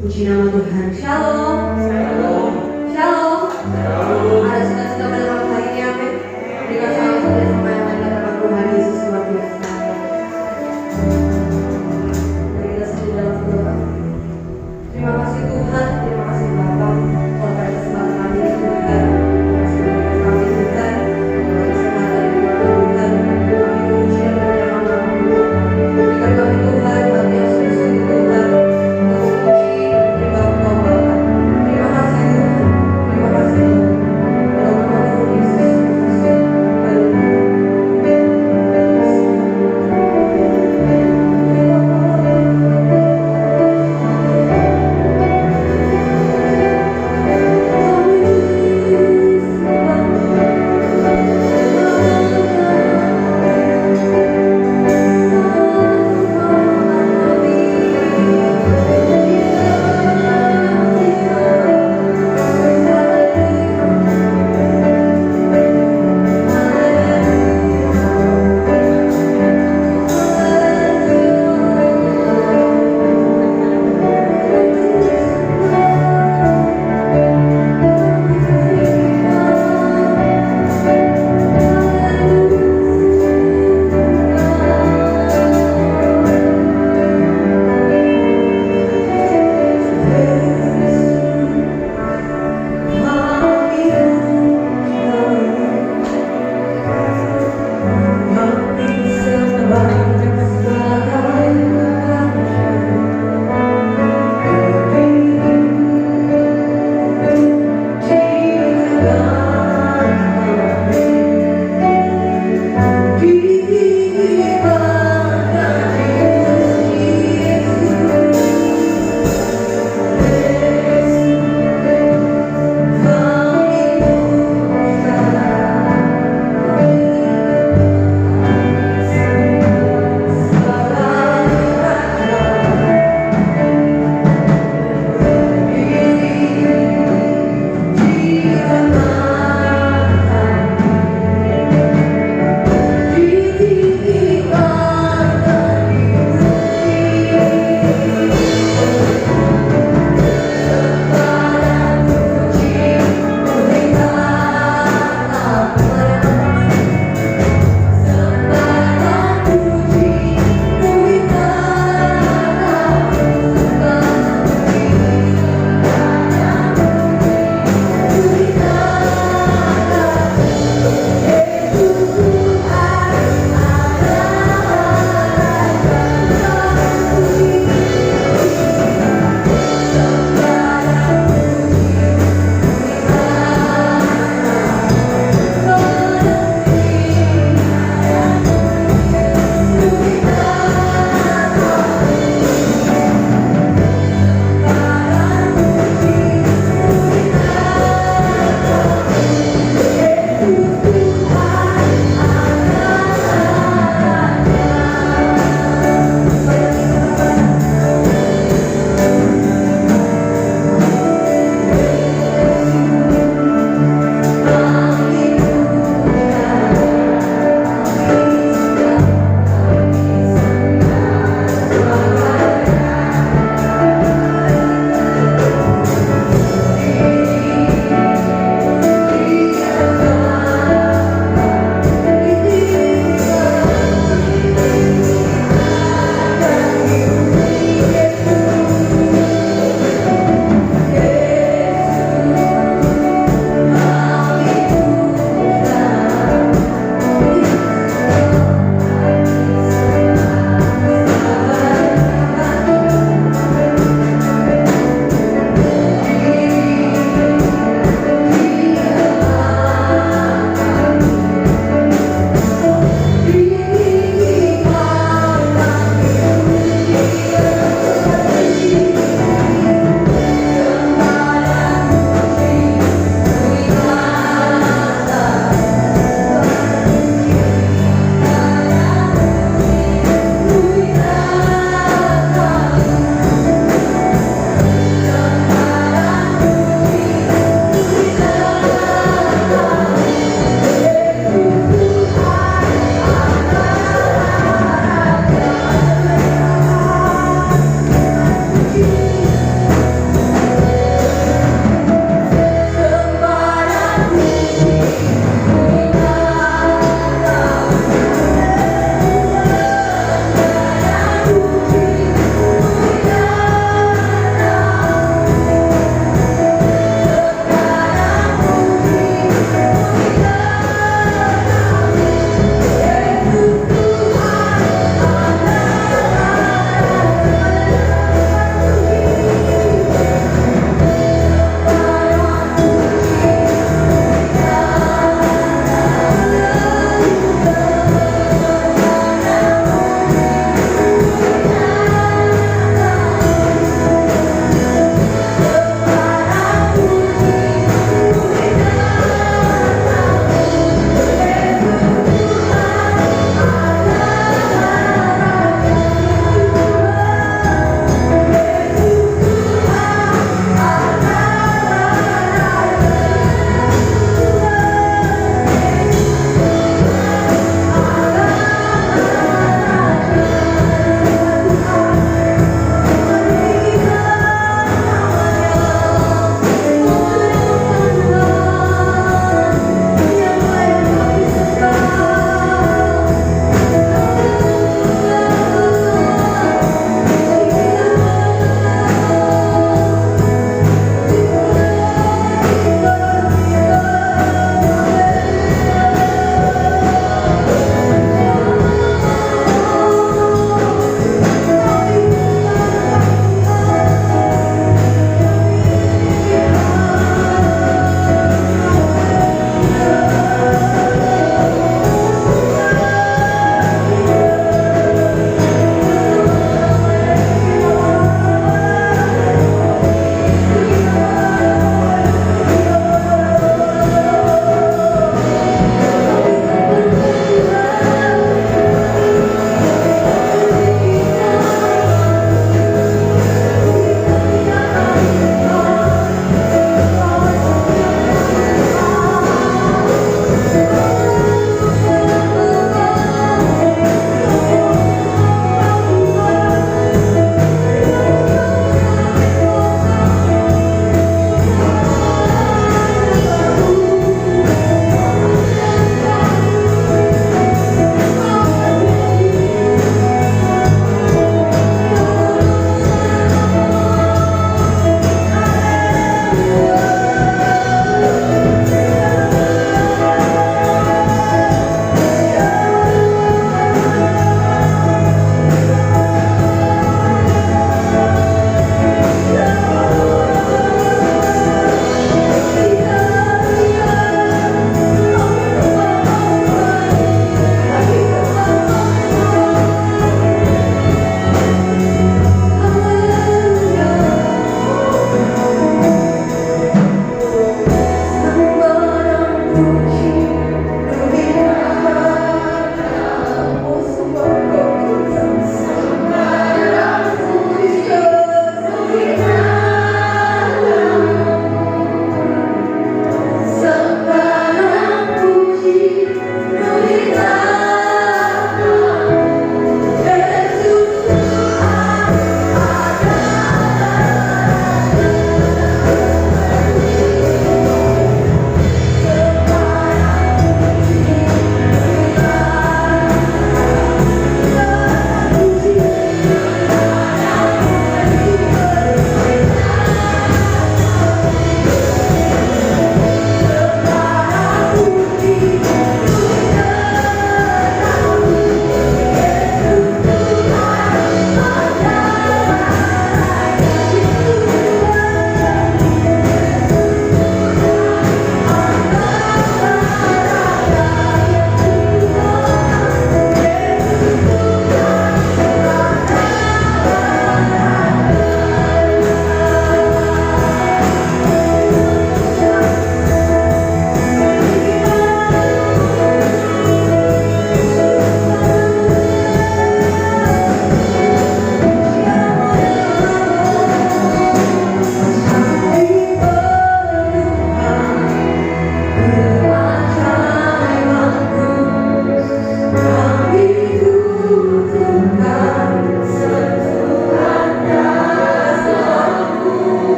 Puji nama Tuhan. Shalom. Shalom. Shalom. Shalom. Ada sukacita pada malam hari ini, amin. Berikan salam satu sama yang lain katakan Tuhan Yesus luar biasa. Mari kita sujud dalam doa. Terima kasih Tuhan, terima kasih Bapa, Tuhan pada kesempatan kami yang diberikan. Terima kasih berikan kami Tuhan, berikan kesempatan di keluarga Tuhan. Kami puji dan menyembah nama Tuhan. Berikan kami Tuhan hati yang sungguh-sungguh Tuhan untuk memuji dan menyembah Engkau Bapa. Terima kasih Tuhan, terima kasih Tuhan. Dalam nama Tuhan Yesus Kristus. Haleluya.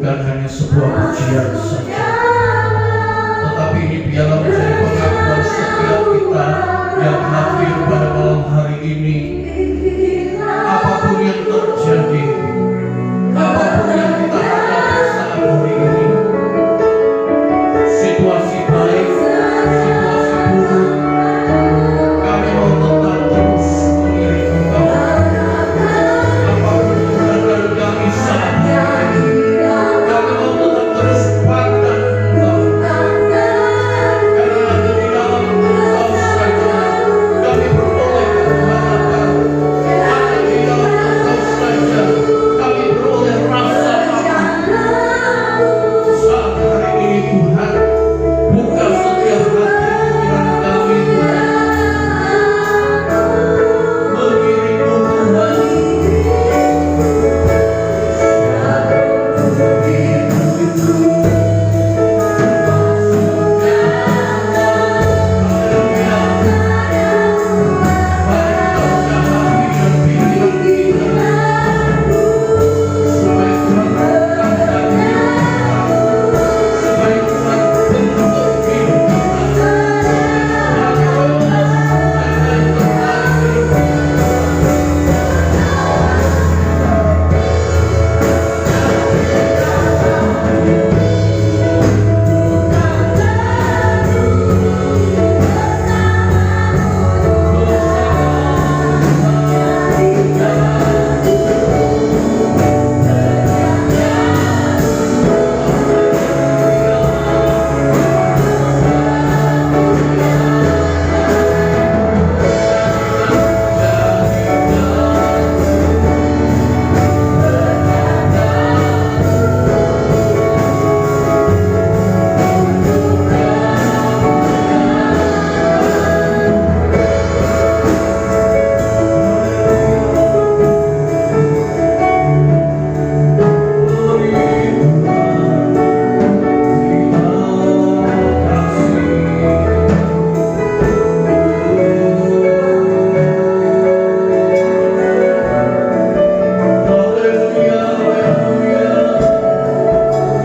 bukan hanya sebuah pujian saja, tetapi ini biarlah menjadi pengakuan setiap kita yang hadir pada malam hari ini. Apapun yang terjadi, apapun yang kita hadapi saat hari ini, situasi baik, situasi buruk, kami mau tetap terus mengiring Engkau. Apapun keberadaan kami saat hari ini, kami mau tetap terus pandang Engkau. Karena hanya di dalam Engkau saja kami beroleh pengharapan. Hanya di dalam Engkau saja kami beroleh rasa aman. Saat hari ini Tuhan, buka setiap hati pikiran kami Tuhan. Mengiring-Mu Tuhan.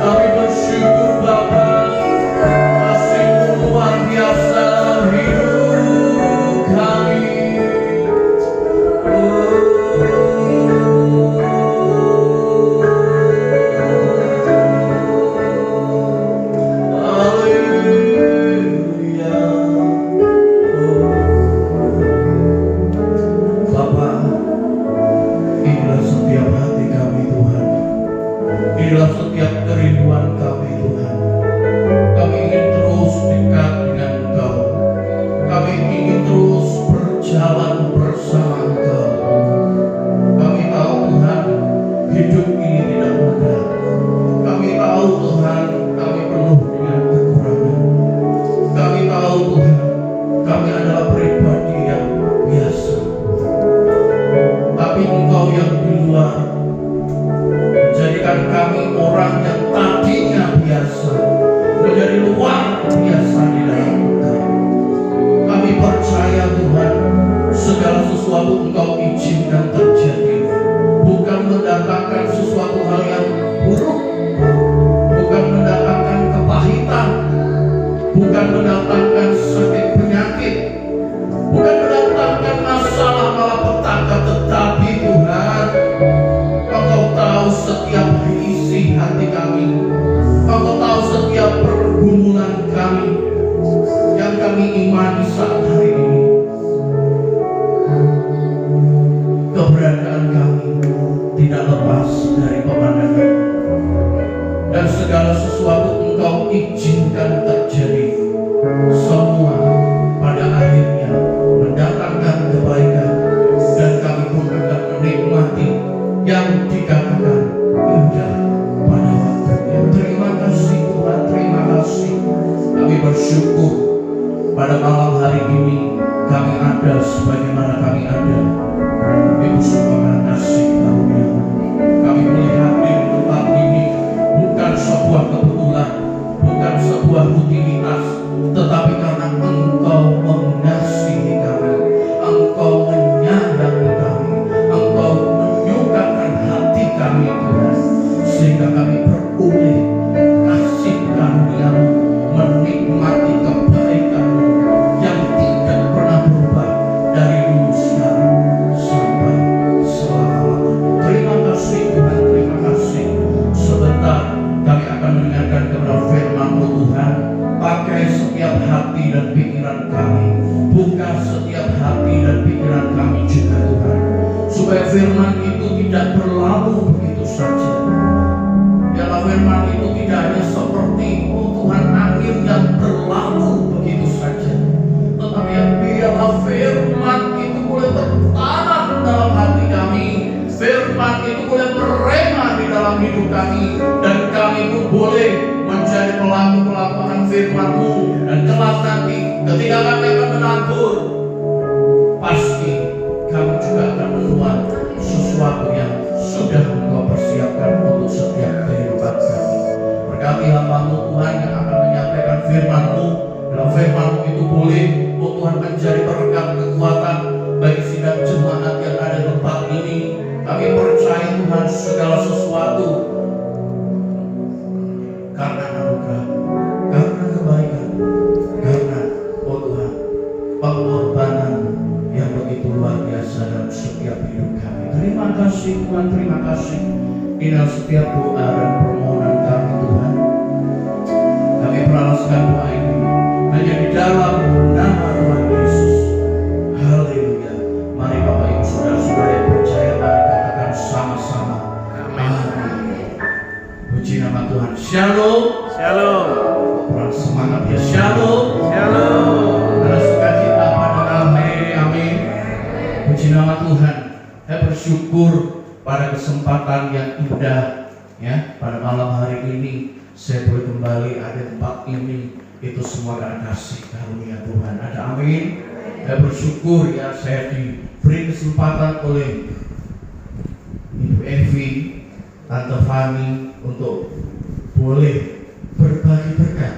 Kami bersyukur Bapa, kasih-Mu luar biasa dalam hidup kami. Haleluya. Bapa, inilah setiap hati kami Tuhan. Inilah setiap kerinduan kami Tuhan. Kami ingin terus dekat dengan Engkau. Kami ingin terus berjalan bersama Engkau. Kami tahu Tuhan, hidup ini tidak mudah. Kami tahu Tuhan, kami penuh dengan kekurangan. Kami tahu Tuhan, kami adalah pribadi yang biasa. Tapi Engkau yang di luar menjadikan kami orang yang tadinya biasa menjadi luar biasa di dalam Engkau. Kami percaya Tuhan, segala sesuatu Engkau izinkan terjadi, bukan mendatangkan sesuatu hal yang buruk, bukan mendatangkan kepahitan, bukan mendatangkan sakit penyakit, bukan mendatangkan masalah malapetaka, tetapi Tuhan, Engkau tahu setiap isi hati kami. Engkau tahu setiap pergumulan kami yang kami imani saat hari ini. Keberadaan kami tidak lepas dari pemandangan, dan segala sesuatu Engkau izinkan terjadi. Semua pada akhirnya mendatangkan kebaikan, dan kami pun akan menikmati yang dikatakan indah pada waktunya. Terima kasih Tuhan, terima kasih. Kami bersyukur pada malam hari ini kami ada sebagaimana kami ada. Ibu sungguh kasih karunia. Kami melihat di tempat ini bukan sebuah kebetulan, bukan sebuah rutinitas, tetapi karena Engkau mengasihi kami, Engkau menyayangi kami, Engkau menyukakan hati kami Tuhan, sehingga kami berulang saja. Biarlah firman itu tidak hanya seperti Tuhan angin yang berlalu begitu saja, tetapi biarlah firman itu boleh tertanam dalam hati kami. Firman itu boleh merema di dalam hidup kami, dan kami itu boleh menjadi pelaku-pelaku akan firman-Mu. Dan kelak nanti ketika kami akan menabur, pasti kami juga akan menuai sesuatu yang sudah Engkau persiapkan untuk setiap kehidupan kami. Berkati hamba-Mu Tuhan yang akan menyampaikan firman-Mu. Dalam firman-Mu itu boleh Tuhan menjadi berkat kekuatan bagi sidang jemaat yang ada di tempat ini. Kami percaya Tuhan segala sesuatu karena anugerah, karena kebaikan, karena Tuhan pengorbanan yang begitu luar biasa dalam setiap hidup kami. Terima kasih Tuhan, terima kasih. Inilah setiap doa dan permohonan kami Tuhan. Kami beralaskan doa ini hanya di dalam nama Tuhan Yesus. Haleluya. Mari Bapak Ibu Saudara-saudara yang percaya, mari katakan sama-sama amin. Puji nama Tuhan. Shalom. Shalom. Kurang semangat ya. Shalom. Shalom. Ada sukacita pada amin. Puji nama Tuhan. Saya bersyukur pada kesempatan yang indah ya, pada malam hari ini saya boleh kembali ada tempat ini. Itu semua karena kasih karunia Tuhan. Ada amin. Saya bersyukur ya, saya diberi kesempatan oleh Ibu Evi, Tante Fani untuk boleh berbagi berkat.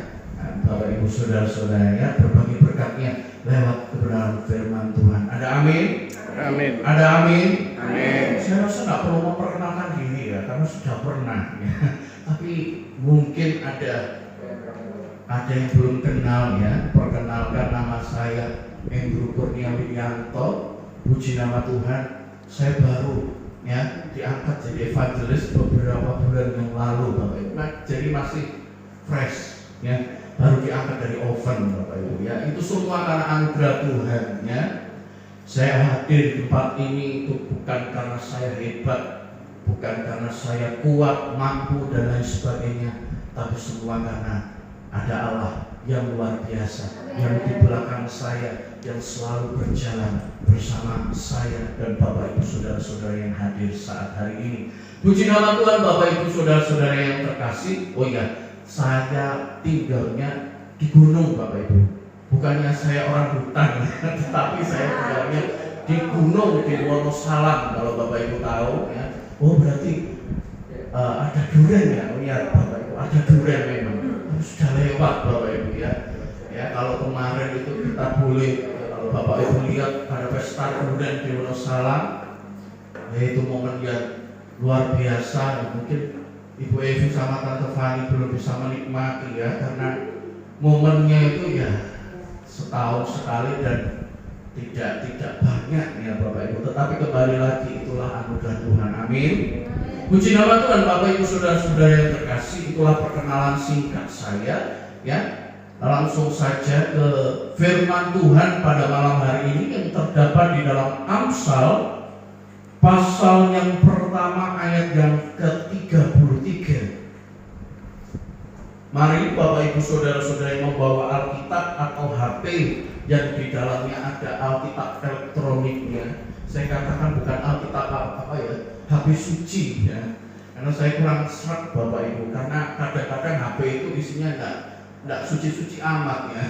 Bapak Ibu Saudara-saudara ya, berbagi berkatnya lewat kebenaran firman Tuhan. Ada amin. Amin. Ada amin. Amin. Saya rasa nggak perlu memperkenalkan diri ya, karena sudah pernah ya. Tapi mungkin ada yang belum kenal ya. Perkenalkan, nama saya Andrew Kurnia Widianto. Puji nama Tuhan. Saya baru ya diangkat jadi evangelis beberapa bulan yang lalu Bapak Ibu. Nah, jadi masih fresh ya. Baru diangkat dari oven Bapak Ibu ya. Itu semua karena anugerah Tuhan ya. Saya hadir di tempat ini itu bukan karena saya hebat, bukan karena saya kuat, mampu dan lain sebagainya, tapi semua karena ada Allah yang luar biasa, yang di belakang saya, yang selalu berjalan bersama saya dan Bapak Ibu Saudara-saudara yang hadir saat hari ini. Puji nama Tuhan. Bapak Ibu Saudara-saudara yang terkasih, oh ya, saya tinggalnya di gunung Bapak Ibu. Bukannya saya orang hutan, tetapi saya tinggalnya di gunung di Wonosalam. Kalau Bapak Ibu tahu ya, oh berarti ada durian ya? Oh ya Bapak Ibu, ada durian memang. Sudah lewat Bapak Ibu ya. Ya kalau kemarin itu kita boleh, kalau Bapak Ibu lihat ada pesta durian di Wonosalam, yaitu momen yang luar biasa. Mungkin Ibu Evi sama Tante Fani belum bisa menikmati ya, karena momennya itu ya setahun sekali dan tidak banyak ya Bapak Ibu. Tetapi kembali lagi, itulah anugerah Tuhan. Amin. Puji nama Tuhan. Bapak Ibu Saudara-saudara yang terkasih, itulah perkenalan singkat saya ya. Langsung saja ke firman Tuhan pada malam hari ini yang terdapat di dalam Amsal pasal yang pertama ayat yang ke-33. Mari Bapak Ibu Saudara-saudara yang membawa Alkitab atau HP yang di dalamnya ada Alkitab elektroniknya. Saya katakan bukan Alkitab apa ya, HP suci ya. Karena saya kurang serak Bapak Ibu, karena kadang-kadang HP itu isinya enggak suci-suci amat ya.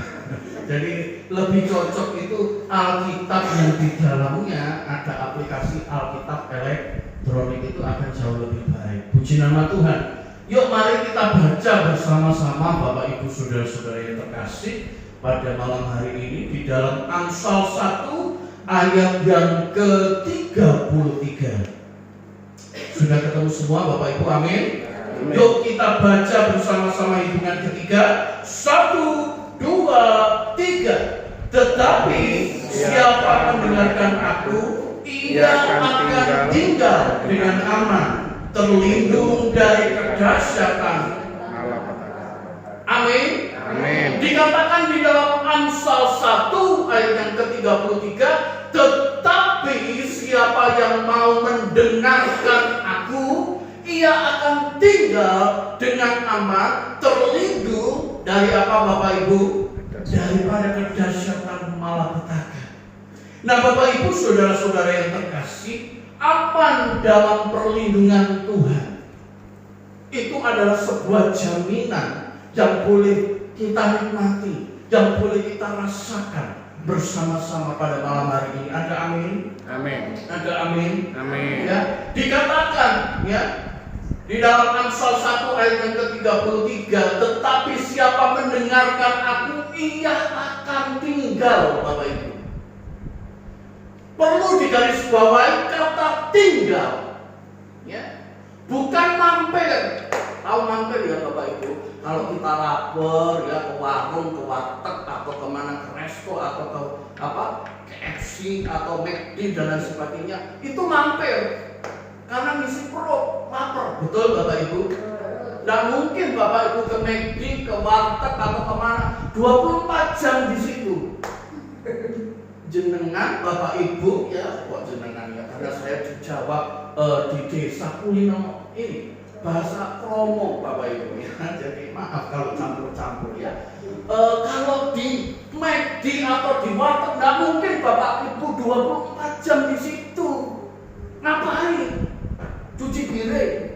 Jadi lebih cocok itu Alkitab yang di dalamnya ada aplikasi Alkitab elektronik, itu akan jauh lebih baik. Puji nama Tuhan. Yuk mari kita baca bersama-sama Bapak Ibu Saudara-saudara yang terkasih pada malam hari ini di dalam Amsal 1 ayat yang ke-33. Sudah ketemu semua Bapak Ibu? Amin. Yuk kita baca bersama-sama hitungan ketiga. 1, 2, 3. Tetapi siapa mendengarkan aku, ia akan tinggal dengan aman, terlindung dari kedahsyatan. Amin. Amin. Dikatakan di dalam Amsal 1 ayat yang ke-33, tetapi siapa yang mau mendengarkan aku, ia akan tinggal dengan aman, terlindung dari apa Bapak Ibu? Daripada kedahsyatan malapetaka. Nah Bapak Ibu saudara-saudara yang terkasih, aman dalam perlindungan Tuhan itu adalah sebuah jaminan yang boleh kita nikmati, yang boleh kita rasakan bersama-sama pada malam hari ini. Ada amin? Amin. Ada amin? Amin. Ya, dikatakan ya di dalam Amsal 1 ayat yang ke-33, tetapi siapa mendengarkan aku, ia akan tinggal, Bapak Ibu. Perlu digarisbawahi kata tinggal, ya, bukan mampir. Tahu mampir ya Bapak Ibu? Kalau kita lapar ya ke warung, ke warteg atau kemana, ke resto atau ke apa, KFC atau McD dan lain sebagainya, itu mampir. Karena ngisi perut, lapar, betul Bapak Ibu? Nggak mungkin Bapak Ibu ke McD, ke warteg atau kemana 24 jam di situ. Jenengan Bapak Ibu ya, kok jenengan ya? Karena saya dijawab di desa kuliner ini bahasa Kromo Bapak Ibu ya. Jadi maaf kalau campur-campur ya. Kalau di McD atau di warteg nggak mungkin Bapak Ibu 24 jam di situ. Ngapain? Cuci piring,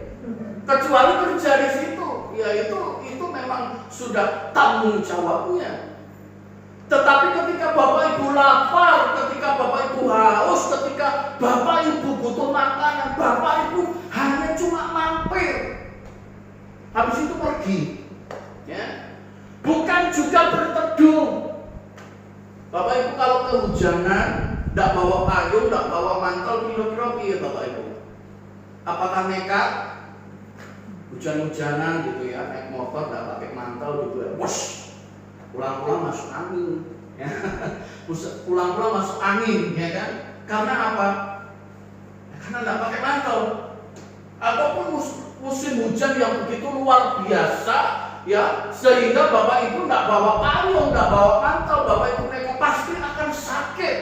kecuali kerja di situ, ya itu memang sudah tanggung jawabnya. Tetapi ketika Bapak Ibu lapar, ketika Bapak Ibu haus, ketika Bapak Ibu butuh makanan, Bapak Ibu hanya cuma mampir, habis itu pergi, ya. Bukan juga berteduh. Bapak Ibu kalau kehujanan, tidak bawa payung, tidak bawa mantel, kira-kira ya Bapak Ibu. Apakah nekat hujan-hujanan gitu ya, naik motor nggak pakai mantel gitu ya, wush, pulang-pulang masuk angin, ya. Pulang-pulang masuk angin, ya kan? Karena apa? Ya, karena nggak pakai mantel. Ataupun musim hujan yang begitu luar biasa, ya, sehingga Bapak Ibu nggak bawa payung, nggak bawa mantel, Bapak Ibu mereka pasti akan sakit.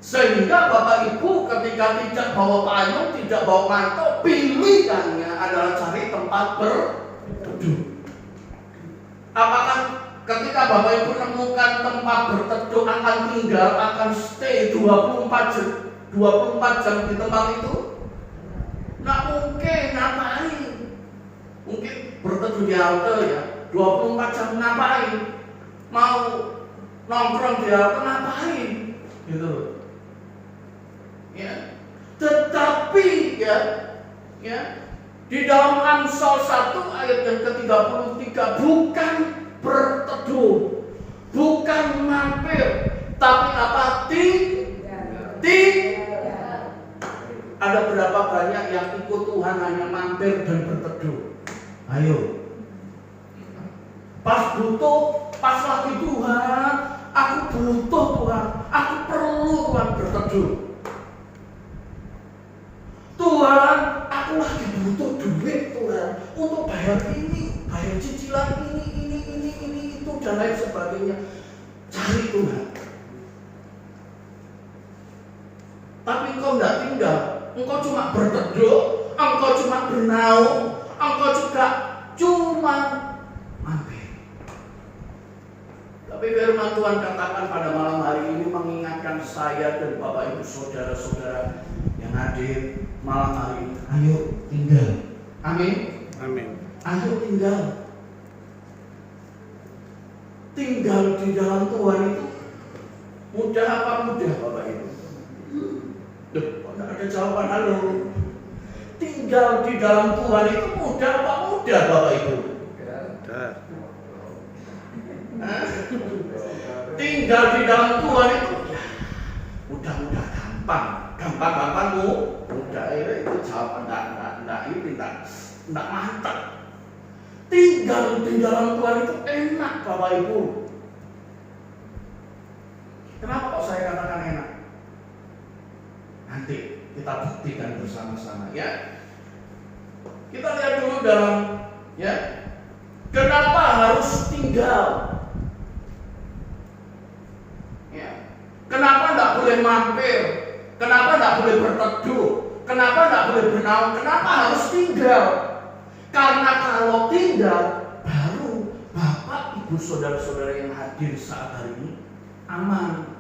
Sehingga Bapak Ibu ketika tidak bawa payung, tidak bawa mantel, pilihannya adalah cari tempat berteduh. Apakah ketika Bapak Ibu menemukan tempat berteduh akan tinggal, akan stay 24 jam di tempat itu? Nggak mungkin, ngapain? Mungkin berteduh di halte ya, 24 jam ngapain? Mau nongkrong di halte ngapain? Gitu. Ya. Tetapi ya di dalam Amsal 1 ayat yang ke-33 bukan berteduh, bukan mampir, tapi apa? Ada berapa banyak yang ikut Tuhan hanya mampir dan berteduh? Ayo. Pas butuh, pas lagi Tuhan, aku butuh Tuhan, aku perlu Tuhan berteduh. Tuhan, aku lagi butuh duit Tuhan untuk bayar ini, bayar cicilan ini itu dan lain sebagainya. Cari Tuhan. Tapi engkau tidak tinggal, engkau cuma berteduh, engkau cuma bernaung, engkau juga cuma mampir. Tapi firman Tuhan katakan pada malam hari ini mengingatkan saya dan Bapak Ibu saudara-saudara yang hadir malam hari ini, ayo tinggal. Amin. Amin. Ayo tinggal. Tinggal di dalam Tuhan itu mudah apa mudah Bapak Ibu? Duh, kok tidak ada jawaban halo. Tinggal di dalam Tuhan itu mudah apa mudah Bapak Ibu? Mudah. Tinggal di dalam Tuhan itu mudah-mudah gampang. Gampang mudah itu jawaban enggak mantap. Tinggal di dalam Tuhan itu enak Bapak Ibu. Kenapa kok saya katakan enak? Nanti kita buktikan bersama-sama ya. Kita lihat dulu dalam ya. Kenapa harus tinggal? Ya. Kenapa enggak boleh mampir? Kenapa enggak boleh berteduh? Kenapa nggak boleh bernaung? Kenapa harus tinggal? Karena kalau tinggal, baru Bapak, Ibu, Saudara-saudara yang hadir saat hari ini aman.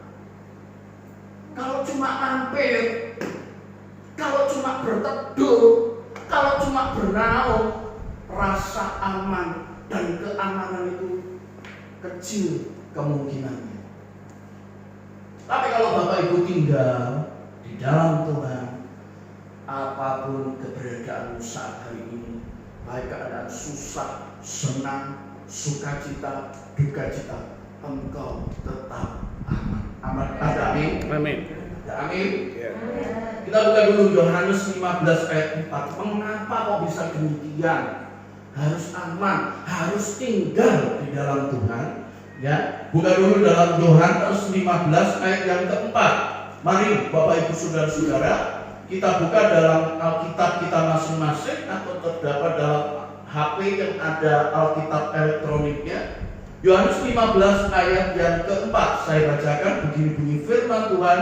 Kalau cuma mampir, kalau cuma berteduh, kalau cuma bernaung, rasa aman dan keamanan itu kecil kemungkinannya. Tapi kalau Bapak Ibu tinggal di dalam Tuhan, apapun keberadaanmu saat hari ini, baik keadaan susah, senang, sukacita, dukacita, engkau tetap aman. Aman. Ada amin? Amin. Ada amin? Ya. Kita buka dulu Yohanes 15 ayat 4. Mengapa kok bisa demikian? Harus aman, harus tinggal di dalam Tuhan. Ya, buka dulu dalam Yohanes 15 ayat yang keempat. Mari Bapak Ibu Saudara-saudara, kita buka dalam Alkitab kita masing-masing atau terdapat dalam HP yang ada Alkitab elektroniknya. Yohanes 15 ayat yang keempat, saya bacakan begini bunyi firman Tuhan.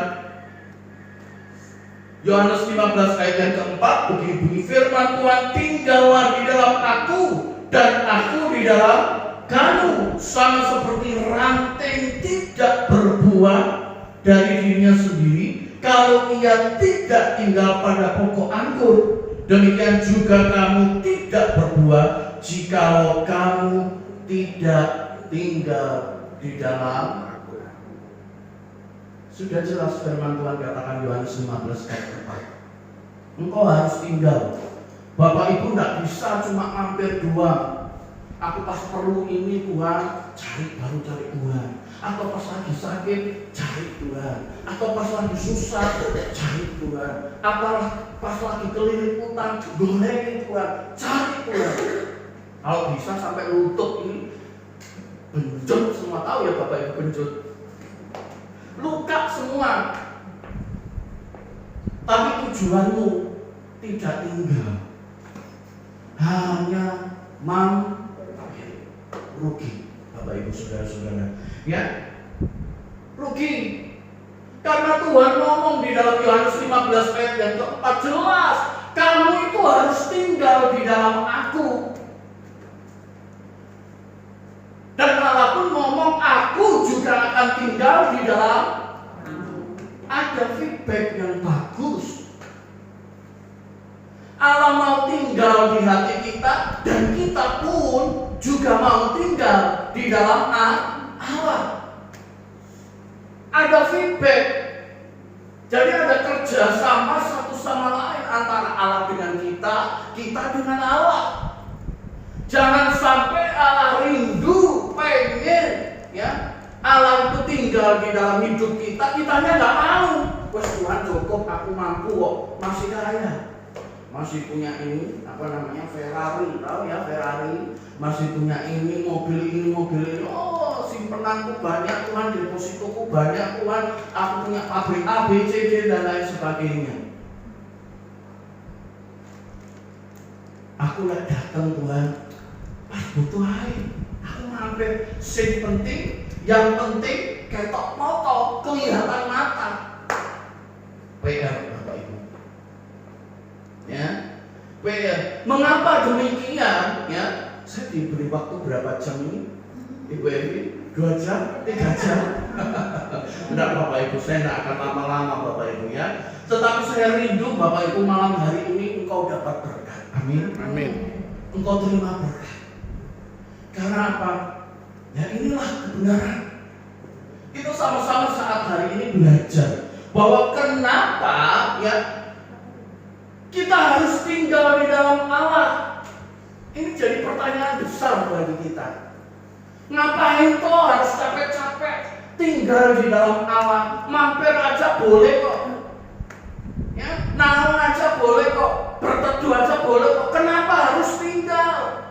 Yohanes 15 ayat yang keempat, begini bunyi firman Tuhan, tinggallah di dalam aku dan aku di dalam kamu, sama seperti ranting tidak berbuah dari dirinya sendiri kalau ia tidak tinggal pada pokok anggur. Demikian juga kamu tidak berbuah jikalau kamu tidak tinggal di dalam aku. Sudah jelas firman Tuhan katakan Yohanes 15 ayat 4. Engkau harus tinggal. Bapak Ibu tidak bisa cuma mampir doang. Aku pas perlu ini Tuhan, baru cari Tuhan. Atau pas lagi sakit, cari Tuhan. Atau pas lagi susah, cari Tuhan. Atau pas lagi keliling utang, goleki Tuhan, cari Tuhan. Kalau bisa sampai lutut ini benjut semua, tahu ya Bapak Ibu benjut. Luka semua. Tapi tujuanmu tidak tinggal. Hanya rugi, Bapak Ibu Saudara-saudara. Ya, rugi. Karena Tuhan ngomong di dalam Yohanes 15 ayat yang keempat jelas, kamu itu harus tinggal di dalam aku. Dan Allah pun ngomong aku juga akan tinggal di dalam. Ada feedback yang bagus. Allah mau tinggal di hati kita dan kita pun juga mau tinggal di dalam Allah. Ada feedback. Jadi ada kerjasama satu sama lain antara Allah dengan kita, kita dengan Allah. Jangan sampai Allah rindu, pengen, ya Allah itu tinggal di dalam hidup kita, kitanya nggak mau. Wes Tuhan cukup, aku mampu kok, masih kaya. Masih punya ini, Ferrari, tahu ya Ferrari, masih punya ini, mobil ini, oh simpenanku banyak Tuhan, depositoku banyak Tuhan, aku punya pabrik A, B, C, D dan lain sebagainya. Aku lagi datang Tuhan, pas butuh air, aku mampir, yang penting ketok motor, kelihatan mata. PR Bapak Ibu. Ya, mengapa demikian? Ya, saya diberi waktu berapa jam ini? Ibu Evi, 2 jam, 3 jam. Enggak Bapak Ibu, saya tidak akan lama-lama Bapak Ibu ya. Tetapi saya rindu Bapak Ibu malam hari ini engkau dapat berkat. Amin. Amin. Engkau terima berkat. Karena apa? Ya inilah kebenaran. Kita sama-sama saat hari ini belajar bahwa kenapa ya kita harus tinggal di dalam Allah. Ini jadi pertanyaan besar bagi kita. Ngapain kok harus capek-capek tinggal di dalam Allah? Mampir aja boleh kok. Ya, naung aja boleh kok. Berteduh aja boleh kok. Kenapa harus tinggal?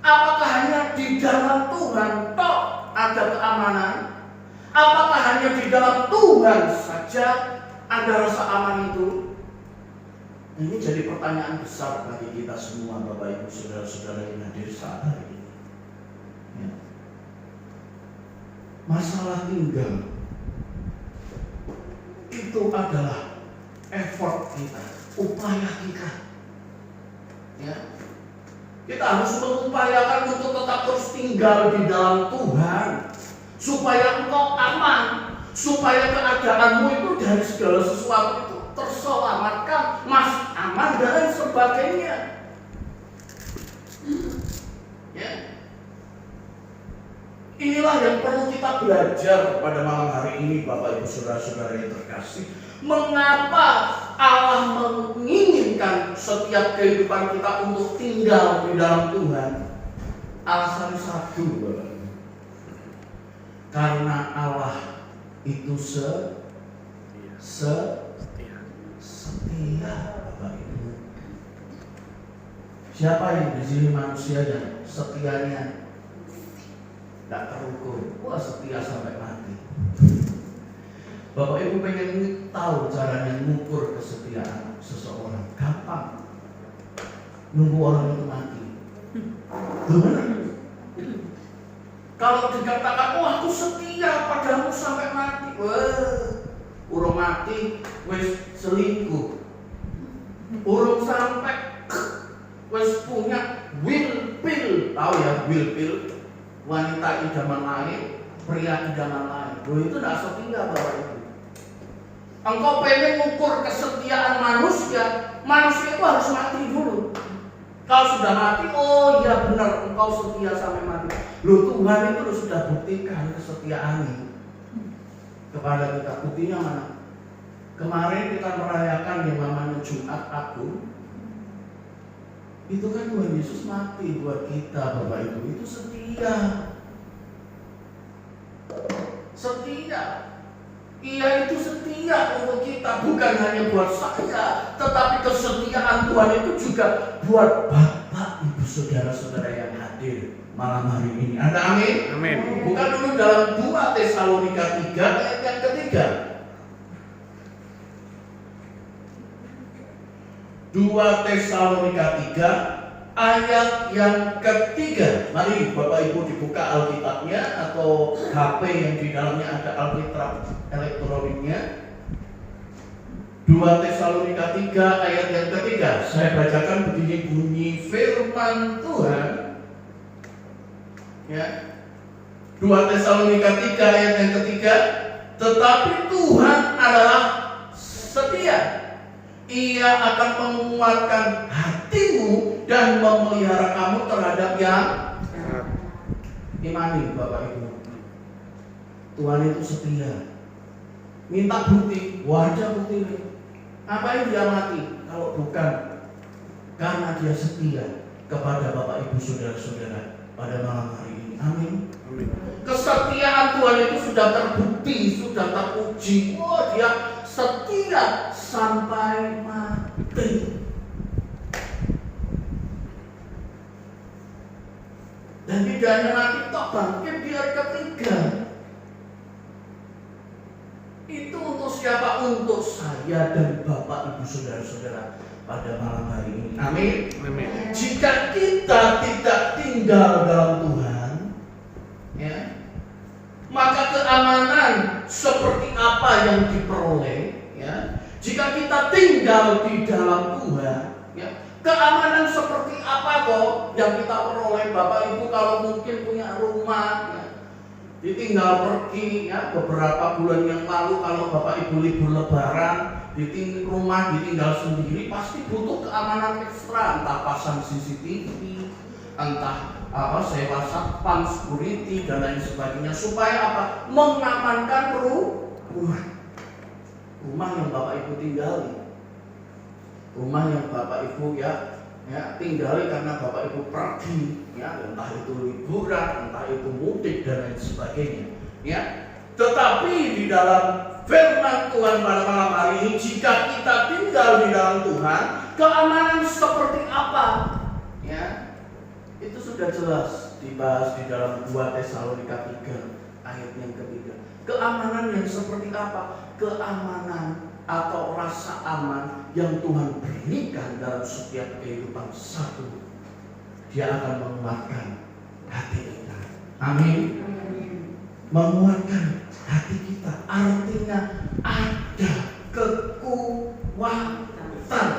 Apakah hanya di dalam Tuhan toh ada keamanan? Apakah hanya di dalam Tuhan saja ada rasa aman itu? Ini jadi pertanyaan besar bagi kita semua Bapak Ibu Saudara-saudara yang hadir saat hari ini. Ya. Masalah tinggal itu adalah effort kita. upaya kita. Ya. Kita harus mengupayakan untuk tetap terus tinggal di dalam Tuhan, supaya engkau aman, supaya keadaanmu itu dari segala sesuatu itu terselamatkan, masih aman dan sebagainya. Ya. Inilah yang perlu kita belajar pada malam hari ini, Bapak Ibu Saudara-saudara yang terkasih. Mengapa Allah menginginkan setiap kehidupan kita untuk tinggal di dalam Tuhan? Alasan satu, Bapak Ibu. Karena Allah itu setia, Bapak Ibu. Siapa yang di sini manusianya setianya tidak terukur? Wah, setia sampai mati. Bapak Ibu pengen tahu caranya mengukur kesetiaan seseorang? Gampang. Nunggu orang itu mati. Benar. Kalau dikatakan, oh aku setia padamu sampai mati, wah, urung mati, wis selingkuh, urung sampai, wis punya will pill, tahu ya will pill, wanita idaman lain, pria idaman lain, loh itu tidak setia, Bapak Ibu. Engkau pengen mengukur kesetiaan manusia, manusia itu harus mati dulu. Kalau sudah mati, oh iya benar, engkau setia sampai mati. Loh, Tuhan itu sudah buktikan kesetiaannya kepada kita. Buktinya mana? Kemarin kita merayakan yang namanya Jumat Agung. Itu kan Tuhan Yesus mati buat kita, Bapak Ibu. Itu setia. Setia. Ia itu setia untuk kita, bukan hanya buat saya, tetapi kesetiaan Tuhan itu juga buat Bapak, Ibu, Saudara-saudara yang hadir malam hari ini. Ada amin? Amin. Bukan dulu dalam 2 Tesalonika 3 ayat yang ketiga. 2 Tesalonika 3 ayat yang ketiga. Mari Bapak Ibu dibuka Alkitabnya atau HP yang di dalamnya ada Alkitab elektroniknya. 2 Tesalonika 3 ayat yang ketiga. Saya bacakan begini bunyi firman Tuhan. Ya. 2 Tesalonika 3 ayat yang ketiga. Tetapi Tuhan adalah setia. Ia akan menguatkan hatimu dan memelihara kamu terhadap yang imani, Bapak Ibu. Tuhan itu setia. Minta bukti, wajah bukti. Ngapain dia mati? Kalau bukan karena dia setia kepada Bapak Ibu Saudara-saudara pada malam hari ini. Amin. Amin. Kesetiaan Tuhan itu sudah terbukti, sudah teruji. Oh, dia setia sampai mati. Dan tidak hanya mati, toh bangkit di hari ketiga. Itu untuk siapa? Untuk saya dan Bapak Ibu Saudara-saudara pada malam hari ini. Amin. Amin. Jika kita tidak tinggal dalam Tuhan, ya, maka keamanan seperti apa yang diperoleh, ya, jika kita tinggal di dalam Tuhan, ya, keamanan seperti apa kok yang kita peroleh? Bapak Ibu kalau mungkin punya rumah, ya, ditinggal pergi, ya, beberapa bulan yang lalu kalau Bapak Ibu libur Lebaran, rumah ditinggal sendiri, pasti butuh keamanan ekstra, entah pasang CCTV, entah sewa satpam, security dan lain sebagainya, supaya apa? Mengamankan rumah yang Bapak Ibu tinggali, rumah yang Bapak Ibu ya tinggali karena Bapak Ibu pergi, ya, entah itu liburan, entah itu mudik dan lain sebagainya, ya. Tetapi di dalam firman Tuhan pada malam hari ini, jika kita tinggal di dalam Tuhan, keamanan seperti apa? Ya, itu sudah jelas dibahas di dalam 2 Tesalonika 3 ayat yang ketiga. Keamanan yang seperti apa? Keamanan atau rasa aman yang Tuhan berikan dalam setiap kehidupan. Satu, Dia akan menguatkan hati kita. Amin. Menguatkan hati kita artinya ada kekuatan. ketakutan.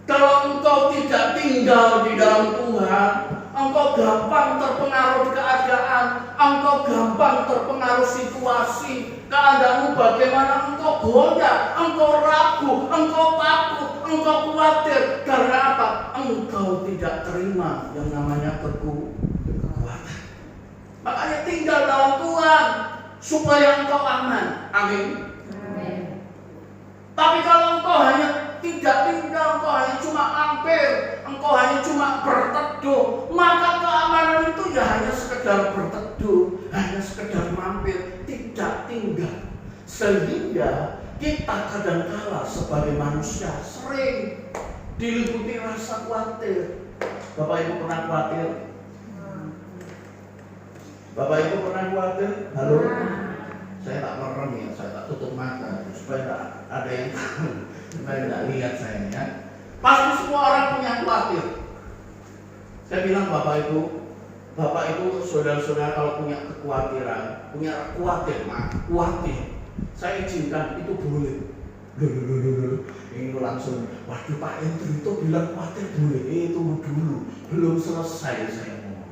Kalau engkau tidak tinggal di dalam Tuhan, engkau gampang terpengaruh keadaan, engkau gampang terpengaruh situasi, keadaanmu bagaimana, engkau goyah, engkau ragu, engkau takut, engkau khawatir. Karena apa? Engkau tidak terima yang namanya kekuatan. Makanya tinggal dalam Tuhan supaya engkau aman. Amin. Tapi kalau engkau hanya tidak tinggal, engkau hanya cuma mampir, engkau hanya cuma berteduh, maka keamanan itu ya hanya sekedar berteduh, hanya sekedar mampir, tidak tinggal. Sehingga kita kadangkala sebagai manusia sering diliputi rasa khawatir. Bapak Ibu pernah khawatir? Bapak Ibu pernah khawatir? Halo? Saya tak merem ya, saya tak tutup mata supaya tak ada yang tahu, supaya tidak lihat saya ya. Pasti semua orang punya khawatir. Saya bilang Bapak Ibu, saudara-saudara kalau punya kekhawatiran, punya khawatir, saya izinkan itu boleh. Ini langsung, waduh Pak Hendro itu bilang khawatir boleh, itu dulu, belum selesai saya ngomong.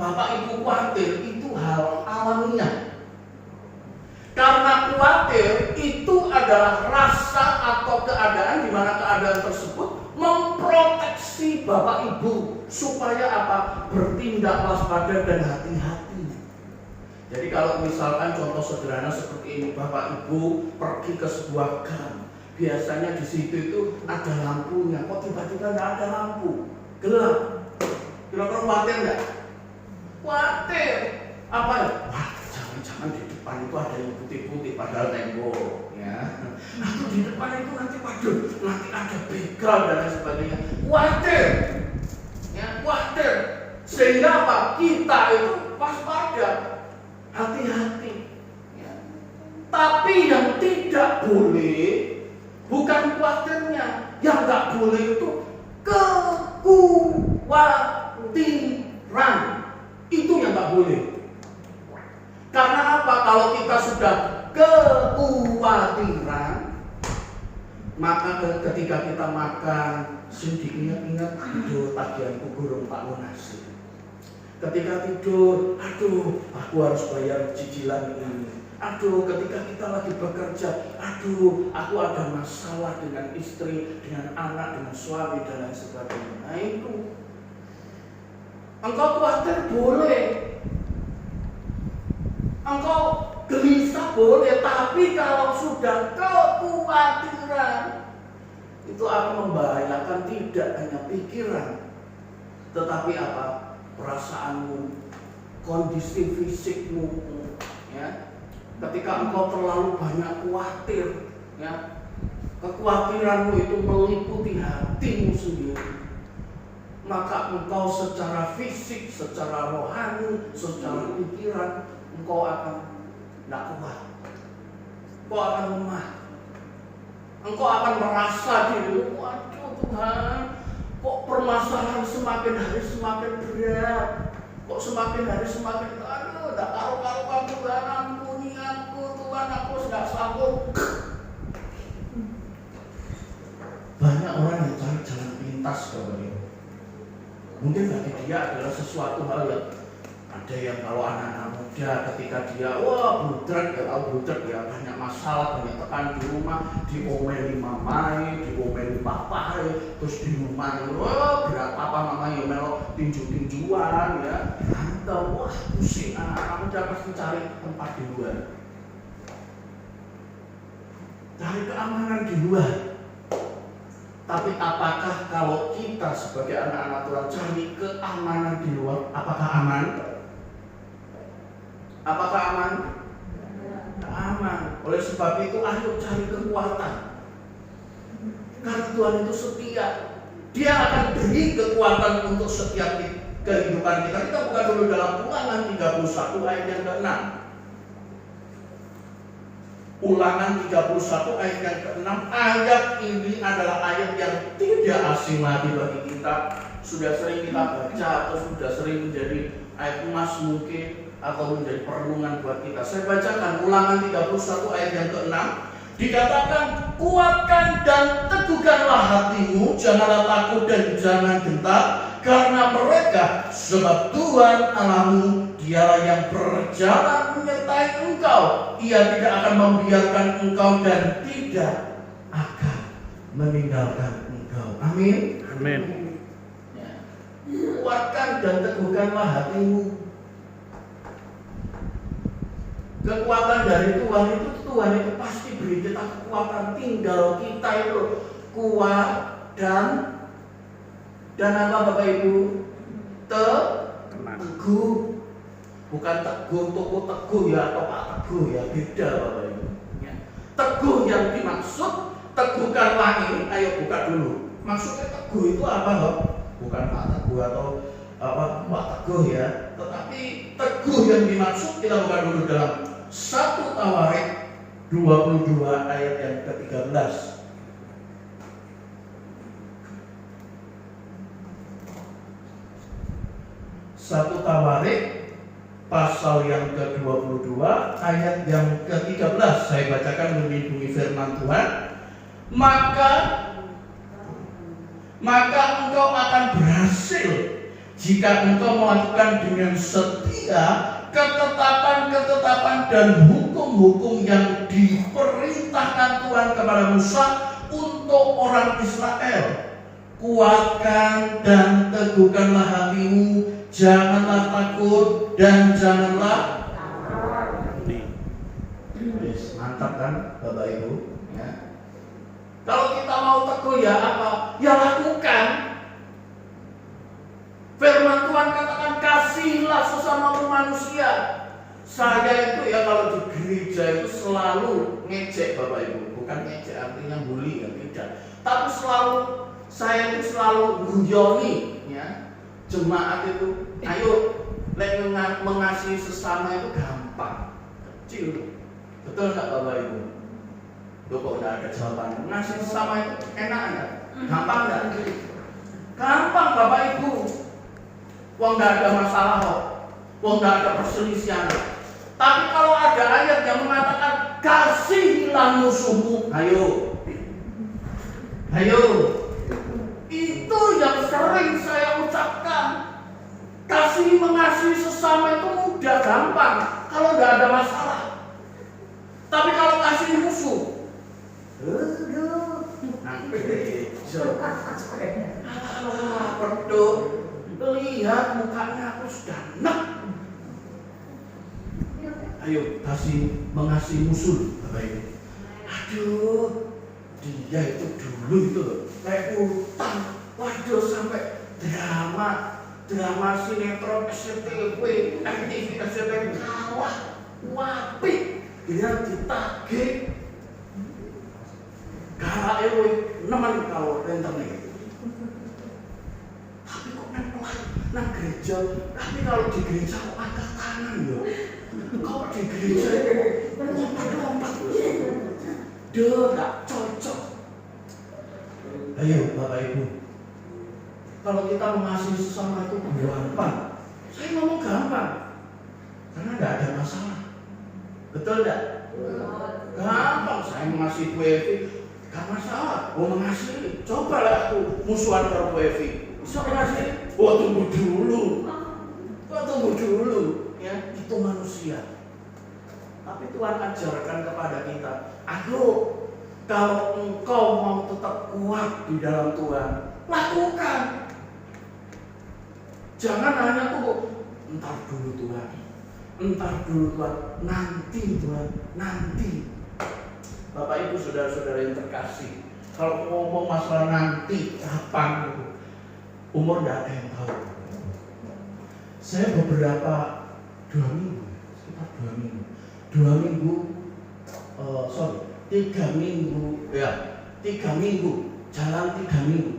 Bapak Ibu khawatir itu hal alamiah. Karena khawatir itu adalah rasa atau keadaan di mana keadaan tersebut memproteksi Bapak Ibu supaya apa? Bertindak waspada dan hati-hati. Jadi kalau misalkan contoh sederhana seperti ini, Bapak Ibu pergi ke sebuah gang, biasanya di situ itu ada lampunya, kok tiba-tiba nggak ada lampu, gelap. Kira-kira khawatir nggak? Khawatir. Apa ya? Wah, jangan-jangan di depan itu ada yang putih-putih padahal tembok ya. Atau di depan itu nanti waduh, nanti ada begal dan lain sebagainya. Khawatir. Ya, khawatir. Sehingga apa? Kita itu waspada, hati-hati. Ya. Tapi yang tidak boleh bukan khawatirnya, yang nggak boleh itu kekhawatiran. Itu yang nggak boleh. Karena apa? Kalau kita sudah kekhawatiran, maka ketika kita makan, sedih ingat-ingat, aduh tagihanku gurung tak lunasi. Ketika tidur, aduh aku harus bayar cicilan ini. Aduh ketika kita lagi bekerja, aduh aku ada masalah dengan istri, dengan anak, dengan suami dan lain sebagainya. Nah itu, engkau khawatir boleh. Engkau gelisah boleh, tapi kalau sudah kekhawatiran itu akan membahayakan tidak hanya pikiran, tetapi apa? Perasaanmu, kondisi fisikmu, ya. Ketika engkau terlalu banyak khawatir, ya, kekhawatiranmu itu meliputi hatimu sendiri, maka engkau secara fisik, secara rohani, secara pikiran engkau akan tidak kuat, engkau akan lemah, engkau akan merasa diri, waduh Tuhan, kok permasalahan semakin hari semakin berat, kok semakin hari semakin, aduh, tidak karu-karuan Tuhan, ampuni aku Tuhan, aku sudah sanggup. Banyak orang yang cari jalan pintas kepada mungkin bagi dia adalah sesuatu hal yang ada yang kalau anak-anak muda ketika dia budrek ya, tahu budrek ya, banyak masalah, banyak tekan di rumah, diomeli mamai, diomeli papai, terus di rumah berat apa mamai melo tinju-tinjuan ya, berantem, wah pusing, anak-anak muda pasti cari tempat di luar, cari keamanan di luar. Tapi apakah kalau kita sebagai anak-anak Tuhan cari keamanan di luar, apakah aman? Apakah aman? Tidak aman. Oleh sebab itu ayo cari kekuatan. Karena Tuhan itu setia. Dia akan beri kekuatan untuk setiap kehidupan kita. Kita buka dulu dalam Ulangan 31 ayat yang ke-6. Ulangan 31 ayat yang ke-6. Ayat ini adalah ayat yang tidak asing lagi bagi kita. Sudah sering kita baca atau sudah sering menjadi ayat emas mungkin, atau menjadi perenungan buat kita. Saya bacakan Ulangan 31 ayat yang ke-6. Dikatakan, kuatkan dan teguhkanlah hatimu, janganlah takut dan jangan gentar, karena mereka, sebab Tuhan Allahmu, Dialah yang berjalan menyertai engkau. Ia tidak akan membiarkan engkau dan tidak akan meninggalkan engkau. Amin. Amin. Ya. Kuatkan dan teguhkanlah hatimu. Kekuatan dari Tuhan itu pasti beri kita kekuatan. Tinggal kita itu kuat dan apa Bapak Ibu? Teguh. Bukan teguh, toko teguh ya atau Pak Teguh ya, beda Bapak Ibu. Ya. Teguh yang dimaksud, teguhkanlah ini. Ayo buka dulu. Maksudnya teguh itu apa Bapak? Bukan Pak Teguh atau apa Pak Teguh ya, tetapi teguh yang dimaksud kita buka dulu dalam 1 Tawarik 22 ayat yang ke-13. 1 Tawarik pasal yang ke-22 ayat yang ke-13. Saya bacakan melindungi firman Tuhan. Maka engkau akan berhasil jika engkau melakukan dengan setia ketetapan-ketetapan dan hukum-hukum yang diperintahkan Tuhan kepada Musa untuk orang Israel. Kuatkan dan teguhkanlah hatimu, janganlah takut dan janganlah mantap kan Bapak Ibu ya. Kalau kita mau teguh ya apa? Ya lakukan. Firman Tuhan katakan kasihlah sesama manusia. Saya itu ya kalau di gereja itu selalu ngejek Bapak Ibu. Bukan ngejek artinya bully ya, tidak. Tapi saya itu selalu guyoni ya. Jemaat itu, ayo mengasihi sesama itu gampang, kecil. Betul nggak Bapak Ibu? Loh kok nggak ada jawaban? Mengasihi sesama itu enak nggak? Gampang nggak? Gampang Bapak Ibu. Wong nggak ada masalah kok. Wong nggak ada perselisihan. Tapi kalau ada ayat yang mengatakan kasihilah musuhmu, ayo. Itu yang sering saya ucapkan. Mengasihi sesama itu mudah, gampang kalau nggak ada masalah. Tapi kalau kasih musuh, lihat mukanya aku sudah enak. Ayo mengasihi musuh, Bapak Ibu. Aduh, dia itu dulu itu kayak utang, waduh sampai drama sinetron SCTV, MTV SCTV kalah, wapik, dia ditagih, galak ewe, nemen kalau internet. Tapi kok nang gereja, tapi kalau di gereja kok angkat tangan ya, kalau di gereja lompat, nggak cocok. Ayo Bapak Ibu. Kalau kita mengasihi sesama itu gampang. Saya ngomong gampang, karena nggak ada masalah. Betul nggak? Gampang. Saya mengasihi Bu Evi, nggak masalah. Mau mengasihi, cobalah aku musuhan ke Bu Evi. Bisa mengasihi? Tunggu dulu. Ya, itu manusia. Tapi Tuhan ajarkan kepada kita, ayo, kalau engkau mau tetap kuat di dalam Tuhan, lakukan. Jangan hanya tunggu, entar dulu Tuhan, nanti Tuhan, nanti. Bapak Ibu saudara-saudara yang terkasih, kalau ngomong masalah nanti, kapan, umur nggak ada yang tahu. Saya beberapa 3 minggu, jalan 3 minggu.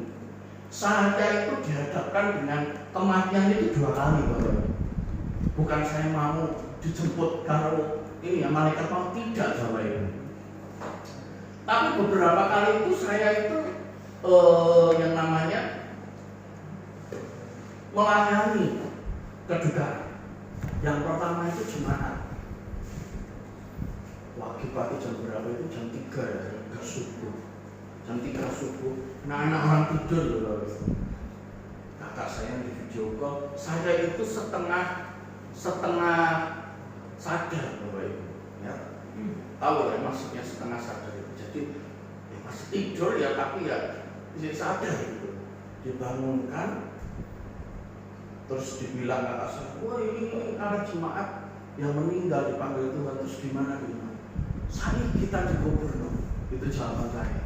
Saya itu dihadapkan dengan kematian itu 2 kali, Bapak. Bukan saya mau dijemput kalau ini ya malaikat mau, tidak, Bapak Ibu. Tapi beberapa kali itu saya itu yang namanya melayani kedukaan. Yang pertama itu jemaat. pagi-pagi jam berapa itu? Jam 3 ya, jam 3 subuh. Jam 3 subuh, anak-anak orang tidur loh. Kakak saya di video call, saya itu setengah sadar Bapak Ibu. Ya. Tahu ya maksudnya setengah sadar itu. Jadi ya masih tidur ya, tapi ya sadar gitu. Dibangunkan, terus dibilang kakak saya, wah ini ada jemaat yang meninggal dipanggil Tuhan. Terus gimana? Saya kita dikubur dong. Itu jawaban saya.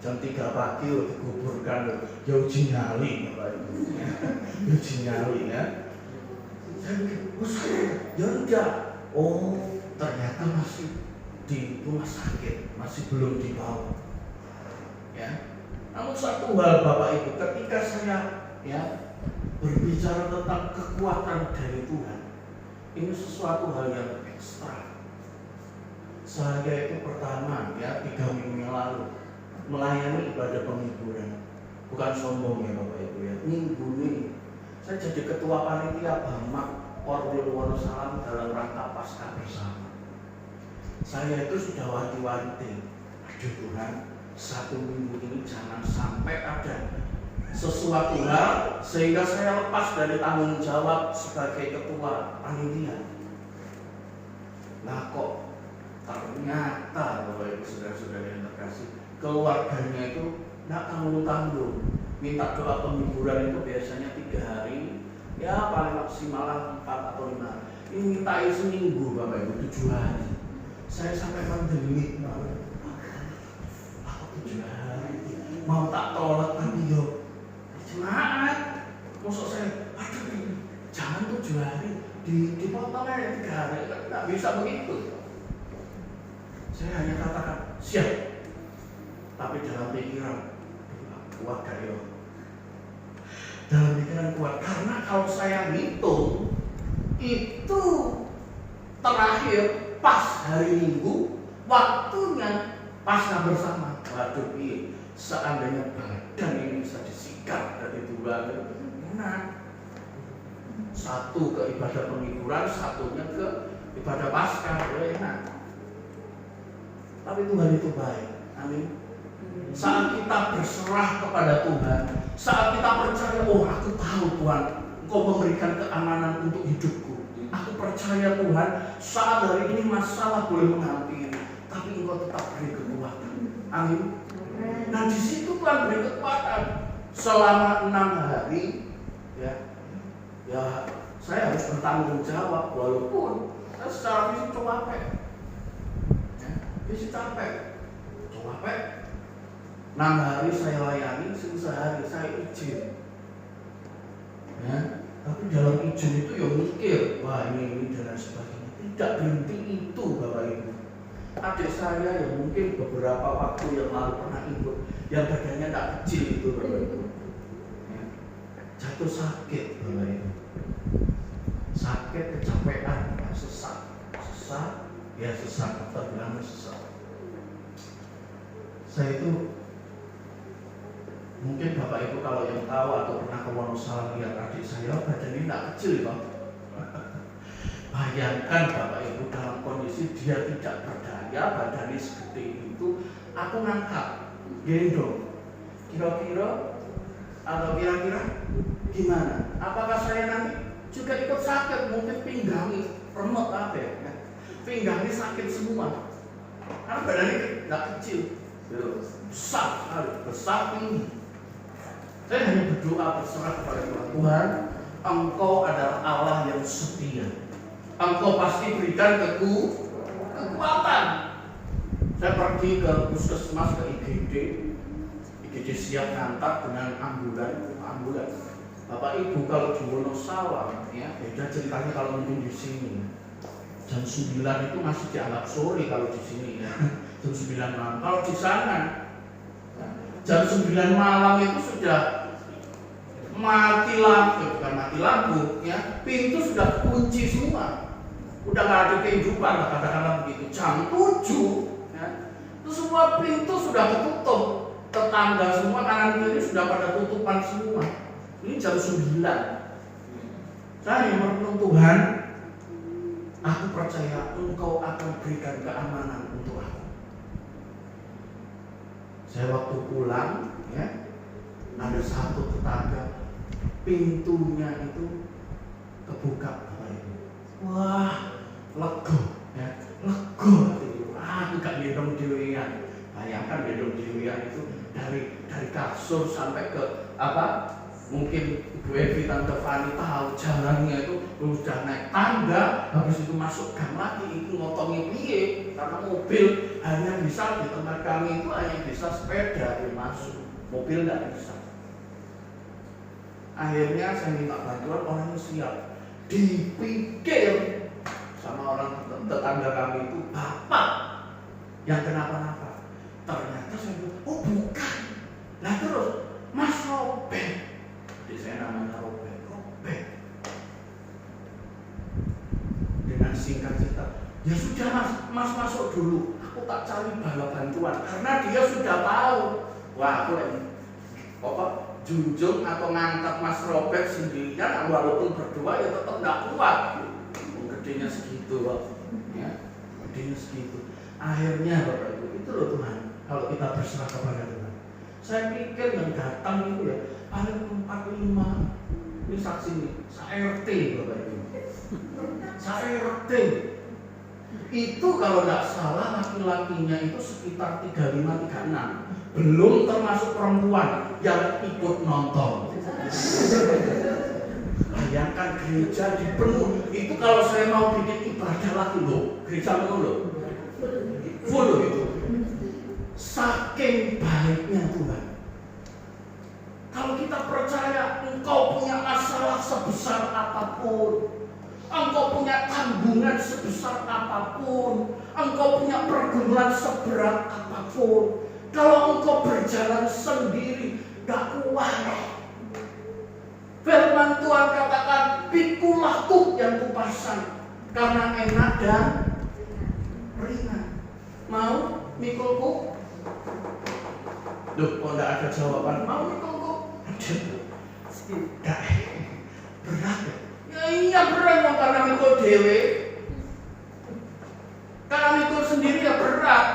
Jam 3 pagi dikuburkan, ya uji nyali Bapak Ibu. Uji nyali ya. Saya ya enggak. Oh ternyata masih di rumah sakit, masih belum dibawa. Ya. Namun satu hal Bapak Ibu, ketika saya ya berbicara tentang kekuatan dari Tuhan, ini sesuatu hal yang ekstra. Saya itu pertama ya 3 minggu yang lalu melayani ibadah penghiburan. Bukan sombong ya Bapak Ibu ya. Minggu ini saya jadi ketua panitia Bamak Korwil Wonosalam dalam rangka Paskah bersama. Saya itu sudah wanti-wanti, aduh Tuhan, 1 minggu ini jangan sampai ada sesuatu hal sehingga saya lepas dari tanggung jawab sebagai ketua panitia. Nah kok ternyata Bapak Ibu saudara-saudara yang terkasih, keluarganya itu tidak tanggung-tanggung. Minta doa penghiburan itu biasanya 3 hari, ya paling maksimal 4 atau 5 hari. Ini minta seminggu Bapak Ibu, 7 hari. Saya sampai mendelik, aku 7 hari mau tak tolak tapi yo jemaat, maksud saya, aduh jangan 7 hari, dipotong aja 3 hari, nggak bisa begitu. Saya hanya katakan siap. Tapi dalam pikiran kuat kayo. Dalam pikiran kuat, karena kalau saya hitung itu terakhir pas hari Minggu, waktunya Paskah bersama. Waduh, seandainya badan ini bisa disikat dari 2 enak. 1 ke ibadah penghiburan, 1-nya ke ibadah Paskah, enak. Tapi Tuhan itu baik. Amin. Saat kita berserah kepada Tuhan, saat kita percaya, oh aku tahu Tuhan, Engkau memberikan keamanan untuk hidupku. Aku percaya Tuhan, saat hari ini masalah boleh menghampiri, tapi Engkau tetap beri kekuatan. Amin. Nah di situ Tuhan beri kekuatan selama 6 hari. Ya saya harus bertanggung jawab walaupun saya secara fisik capek. Fisik capek. 6 hari saya layani, sehari saya izin. Ya, tapi dalam izin itu ya mikir, wah ini dan sebagainya. Tidak berhenti itu Bapak Ibu. Adik saya yang mungkin beberapa waktu yang lalu pernah ikut, yang badannya tak kecil itu Bapak Ibu. Ya, jatuh sakit Bapak Ibu. Sakit, kecapean, sesak, ya sesak, atau bilangnya sesak. Saya itu mungkin Bapak Ibu kalau yang tahu atau pernah ke Wonosalam lihat adik saya badannya tidak kecil Pak. Bayangkan Bapak Ibu dalam kondisi dia tidak berdaya, badannya segede itu, aku ngangkat, gendong. Kira-kira gimana? Apakah saya nanti juga ikut sakit? Mungkin pinggangnya remet apa ya? Pinggangnya sakit semua. Karena badannya tidak kecil. Besar tinggi. Saya hanya berdoa berserah kepada Tuhan. Tuhan, Engkau adalah Allah yang setia. Engkau pasti berikan kekuatan. Saya pergi ke puskesmas, ke IGD siap ngantar dengan ambulan. Bapak Ibu kalau di Wonosalam ya beda ceritanya kalau mungkin di sini. Jam 9 itu masih dianggap sore kalau di sini ya. Jam 9 malam. Kalau di sana jam 9 malam itu sudah mati lampu, bukan mati lampu ya, pintu sudah kunci semua, udah nggak ada kehidupan lah katakanlah begitu. Jam 7 ya, itu semua pintu sudah tertutup, tetangga semua kanan kiri sudah pada tutupan semua. Ini jam 9. Saya merenung Tuhan, aku percaya Engkau akan berikan keamanan untuk aku. Saya waktu pulang, ya, ada satu tetangga, pintunya itu kebuka, Bapak Ibu. Wah, lega, ya, lega itu. Enggak gendong dewean. Bayangkan gendong dewean itu dari kasur sampai ke apa? Mungkin Ibu Evi, Tante Fani tahu jalannya itu udah naik tangga, habis itu masuk gang lagi, itu ngotongnya piye? Karena mobil hanya bisa di tempat kami itu hanya bisa sepeda yang masuk, mobil nggak bisa. Akhirnya saya minta bantuan, orangnya siap. Dipikir sama orang tetangga kami itu bapak yang kenapa-napa. Ternyata saya bilang, oh bukan. Nah terus Mas Robert, jadi saya namanya Robert. Dengan singkat cerita, ya sudah mas masuk dulu. Aku tak cari bala bantuan karena dia sudah tahu. Wah aku apa junjung atau ngangkat Mas Robert sendirian, walaupun berdua ya tetap nggak kuat. Gedenya segitu, ya, gedenya segitu. Akhirnya Bapak Ibu, itu loh Tuhan. Kalau kita berserah kepada Tuhan, saya pikir yang datang itu ya paling 4-5. Ini saksi nih, sa-RT Bapak Ibu. Sa-RT itu kalau nggak salah laki-lakinya itu sekitar 35-36. Belum termasuk perempuan yang ikut nonton. Bayangkan gereja dipenuh. Itu kalau saya mau bikin ibadah lagi loh, gereja penuh loh, full loh itu. Saking baiknya Tuhan. Kalau kita percaya Engkau punya masalah sebesar apapun, Engkau punya tanggungan sebesar apapun, Engkau punya pergumulan seberat apapun, kalau engkau berjalan sendiri gak kuat. Firman Tuhan katakan, pikulah kuk yang kupasang, karena enak dan ringan. Mau mikul kuk? Duh, kok gak ada jawaban. Mau mikul kuk? Gak berat ya? Ya iya berat, karena mikul dewe. Karena mikul sendiri ya berat.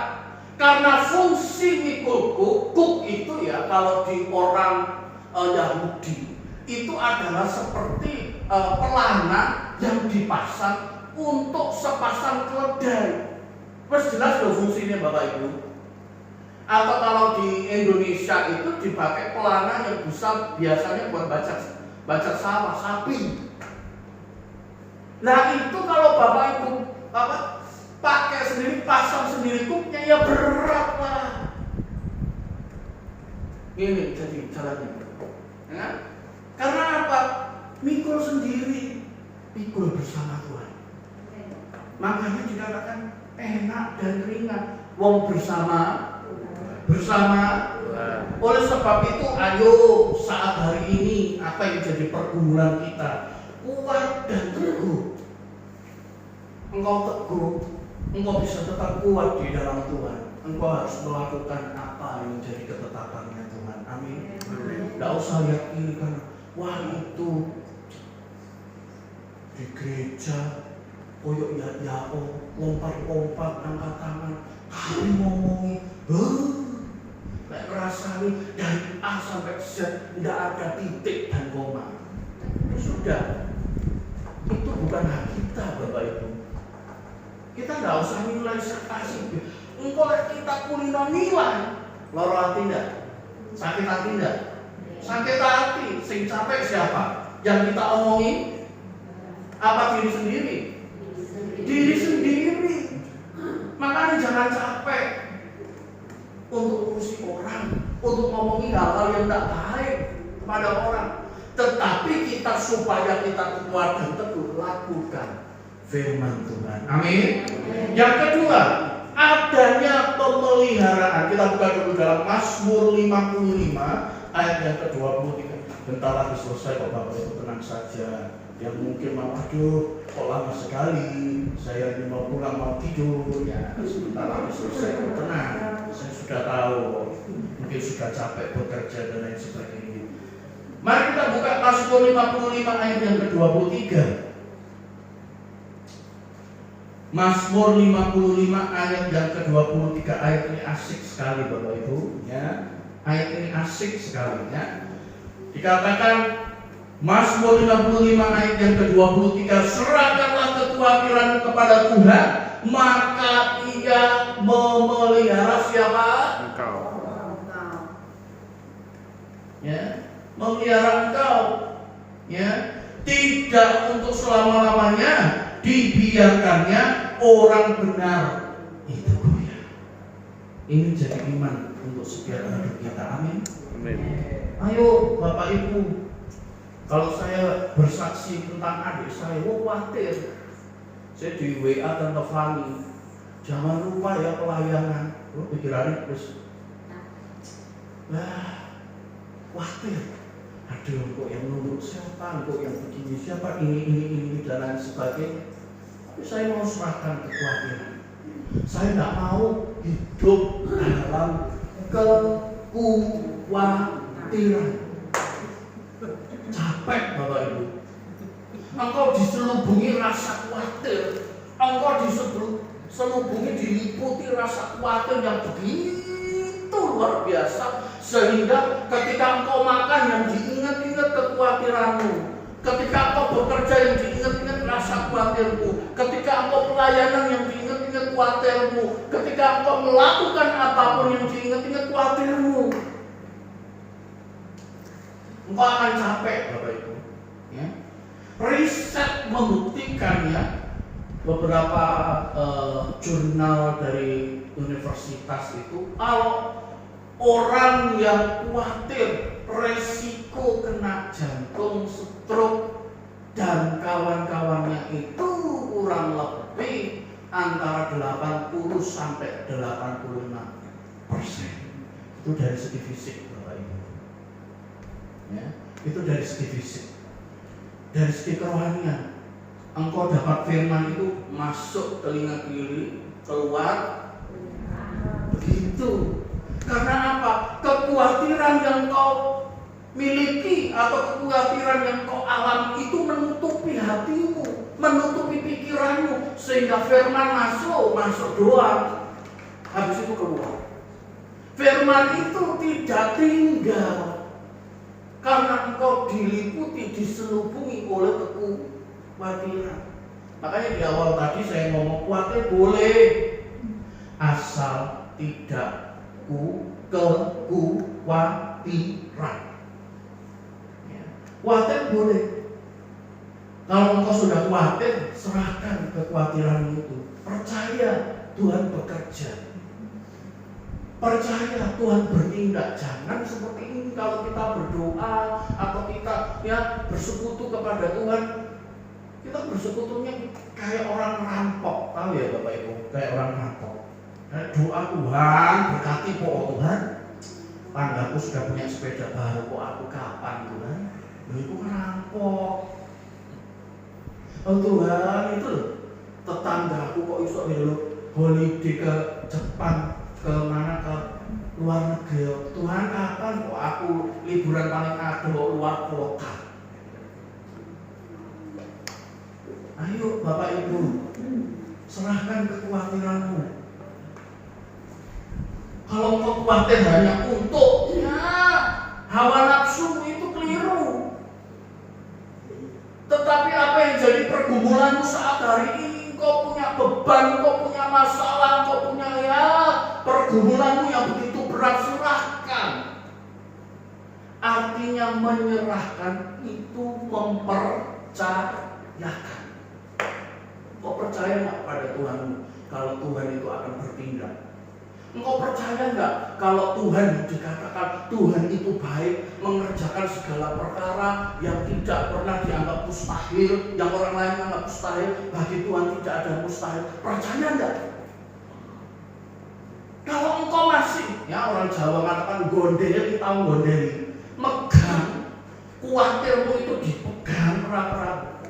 Karena fungsi mikul kuk itu ya, kalau di orang Yahudi itu adalah seperti pelana yang dipasang untuk sepasang keledai. Terus jelas loh fungsinya Bapak Ibu. Atau kalau di Indonesia itu dipakai pelana yang bisa biasanya buat bajak sawah, sapi. Nah itu kalau Bapak Ibu pakai sendiri, pasang sendiri kuknya ya berat lah. Ini jadi caranya, ya? Karena apa? Mikul sendiri, pikul bersama Tuhan. Makanya dikatakan enak dan ringan. Wong bersama. Oleh sebab itu, ayo saat hari ini apa yang jadi pergumulan kita, kuat dan teguh. Engkau teguh, engkau bisa tetap kuat di dalam Tuhan. Engkau harus melakukan apa yang jadi ketetapannya Tuhan. Amin. Tidak usah lihat ini kan, wah itu di gereja koyok ya lompat-lompat, angkat tangan, kali ngomongin, kayak ngerasani dari A sampai Z tidak ada titik dan koma. Sudah, itu bukan hak kita Bapak Ibu. Kita tidak usah nilai sertasi. Engkau kita kulino nilai, loro hati tidak, sakit hati tidak, sakit hati. Sing capek siapa? Yang kita omongin apa diri sendiri? Diri sendiri. Makanya jangan capek untuk urusi orang, untuk ngomongin hal-hal yang tidak baik kepada orang. Tetapi kita supaya kita kuat dan teguh, lakukan firman Tuhan. Amin. Yang kedua, adanya pemeliharaan. Kita buka dulu dalam Mazmur 55 ayat yang ke-23. Bentar lagi selesai kok Bapak Ibu, tenang saja. Yang mungkin mau aduh kok lama sekali, saya ini mau pulang mau tidur, ya sebentar lagi selesai, tenang. Saya sudah tahu, mungkin sudah capek bekerja dan lain sebagainya. Mari kita buka Mazmur 55 ayat yang ke-23. Mazmur 55 ayat yang ke-23. Ayat ini asik sekali Bapak Ibu ya. Ayat ini asik sekali ya. Dikatakan Mazmur 55 ayat yang ke-23, serahkanlah kekhawatiranmu kepada Tuhan, maka Ia memelihara siapa? Engkau. Ya, memelihara engkau. Ya, tidak untuk selama-lamanya dibiarkannya orang benar itu goyah. Ini jadi iman untuk setiap hidup kita. Amin. Amin. Ayo Bapak Ibu, kalau saya bersaksi tentang adik saya, khawatir. Saya di WA Tante Fani, jangan lupa ya pelayanan. Pikirannya terus, khawatir. Aduh, kok yang nurut siapa, kok yang begini siapa, ini dan lain sebagainya. Tapi saya mau serahkan kekhawatiran. Saya tidak mau hidup dalam kekhawatiran. Capek Bapak Ibu. Engkau diselubungi rasa khawatir. Engkau diselubungi diliputi rasa khawatir yang begitu luar biasa, sehingga ketika engkau makan yang diingat-ingat kekhawatiranmu, ketika engkau bekerja yang diingat-ingat rasa khawatirmu, ketika engkau pelayanan yang diingat-ingat khawatirmu, ketika engkau melakukan apapun yang diingat-ingat khawatirmu, engkau akan capek Bapak Ibu ya. Riset membuktikan ya, beberapa jurnal dari universitas itu, kalau orang yang khawatir resiko kena jantung, stroke dan kawan-kawannya itu kurang lebih antara 80 sampai 85%. Itu dari segi fisik Bapak Ibu ya, itu dari segi fisik. Dari segi kerohanian, engkau dapat firman itu masuk telinga kiri, keluar begitu. Karena apa? Kekhawatiran yang kau miliki atau kekhawatiran yang kau alami itu menutupi hatimu, menutupi pikiranmu, sehingga firman masuk doang, habis itu keluar. Firman itu tidak tinggal karena engkau diliputi, diselubungi oleh kekhawatiran. Makanya di awal tadi saya ngomong khawatir boleh, asal tidak kekhawatiran. Ya. Khawatir boleh. Kalau engkau sudah khawatir, serahkan kekhawatiran itu. Percaya Tuhan bekerja. Percaya Tuhan bertindak. Jangan seperti ini kalau kita berdoa atau kita ya bersekutu kepada Tuhan. Kita bersekutunya kayak orang rampok, tahu ya Bapak Ibu, kayak orang rampok. Doa Tuhan berkati kok Tuhan. Tanggaku sudah punya sepeda baru, kok aku kapan Tuhan? Itu rampok. Oh Tuhan, itu tetanggaku kok iso holiday ke Jepang, ke mana, ke luar negeri. Tuhan kapan kok aku liburan paling adoh luar kota? Ayo Bapak Ibu, serahkan kekhawatiranmu. Kalau engkau khawatir hanya untuk hawa nafsu, itu keliru. Tetapi apa yang jadi pergumulanmu saat hari ini? Engkau punya beban, engkau punya masalah, engkau punya pergumulanmu yang begitu berat, serahkan. Artinya menyerahkan itu mempercayakan. Engkau percaya nggak pada Tuhanmu kalau Tuhan itu akan bertindak? Engkau percaya nggak kalau Tuhan dikatakan Tuhan itu baik, mengerjakan segala perkara yang tidak pernah dianggap mustahil, yang orang lain anggap mustahil, bagi Tuhan tidak ada mustahil. Percaya nggak? Kalau engkau masih, ya orang Jawa katakan gondeli, tahu gondeli, megang, khawatirmu itu dipegang erat-erat,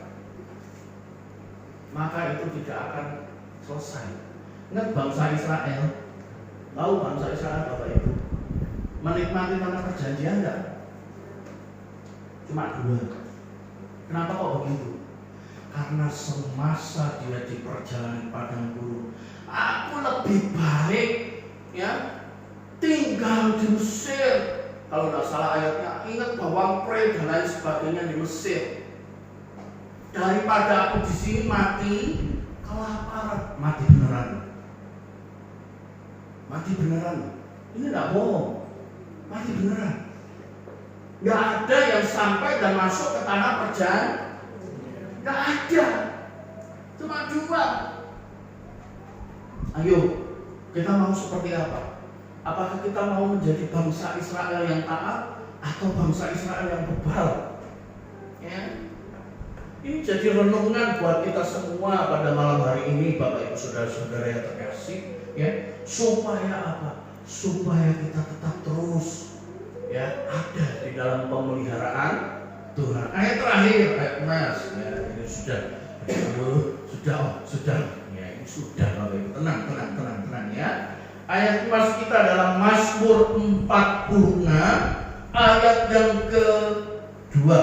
maka itu tidak akan selesai. Ingat bangsa Israel. Tahu bangsa Israel Bapak Ibu menikmati tanah perjanjian enggak? Cuma 2. Kenapa kok begitu? karena semasa dia di perjalanan padang gurun, aku lebih baik ya tinggal di Mesir. Kalau tidak salah ayatnya, ingat bahwa prei dan lain sebagainya di Mesir, daripada aku di sini mati kelaparan. Mati beneran, mati beneran. Ini tidak bohong, mati beneran. Nggak ada yang sampai dan masuk ke tanah perjanjian. Nggak ada, cuma 2. Ayo, kita mau seperti apa? Apakah kita mau menjadi bangsa Israel yang taat atau bangsa Israel yang bebal? Ya. Ini jadi renungan buat kita semua pada malam hari ini, Bapak Ibu Saudara-saudara yang terkasih, ya. Supaya apa? Supaya kita tetap terus ya ada di dalam pemeliharaan Tuhan. Ayat terakhir, ayat Mas, ya, ini sudah, sudah, ya ini sudah, Bapak Ibu. Tenang ya. Ayat Mas kita dalam Mazmur 46 ayat yang kedua.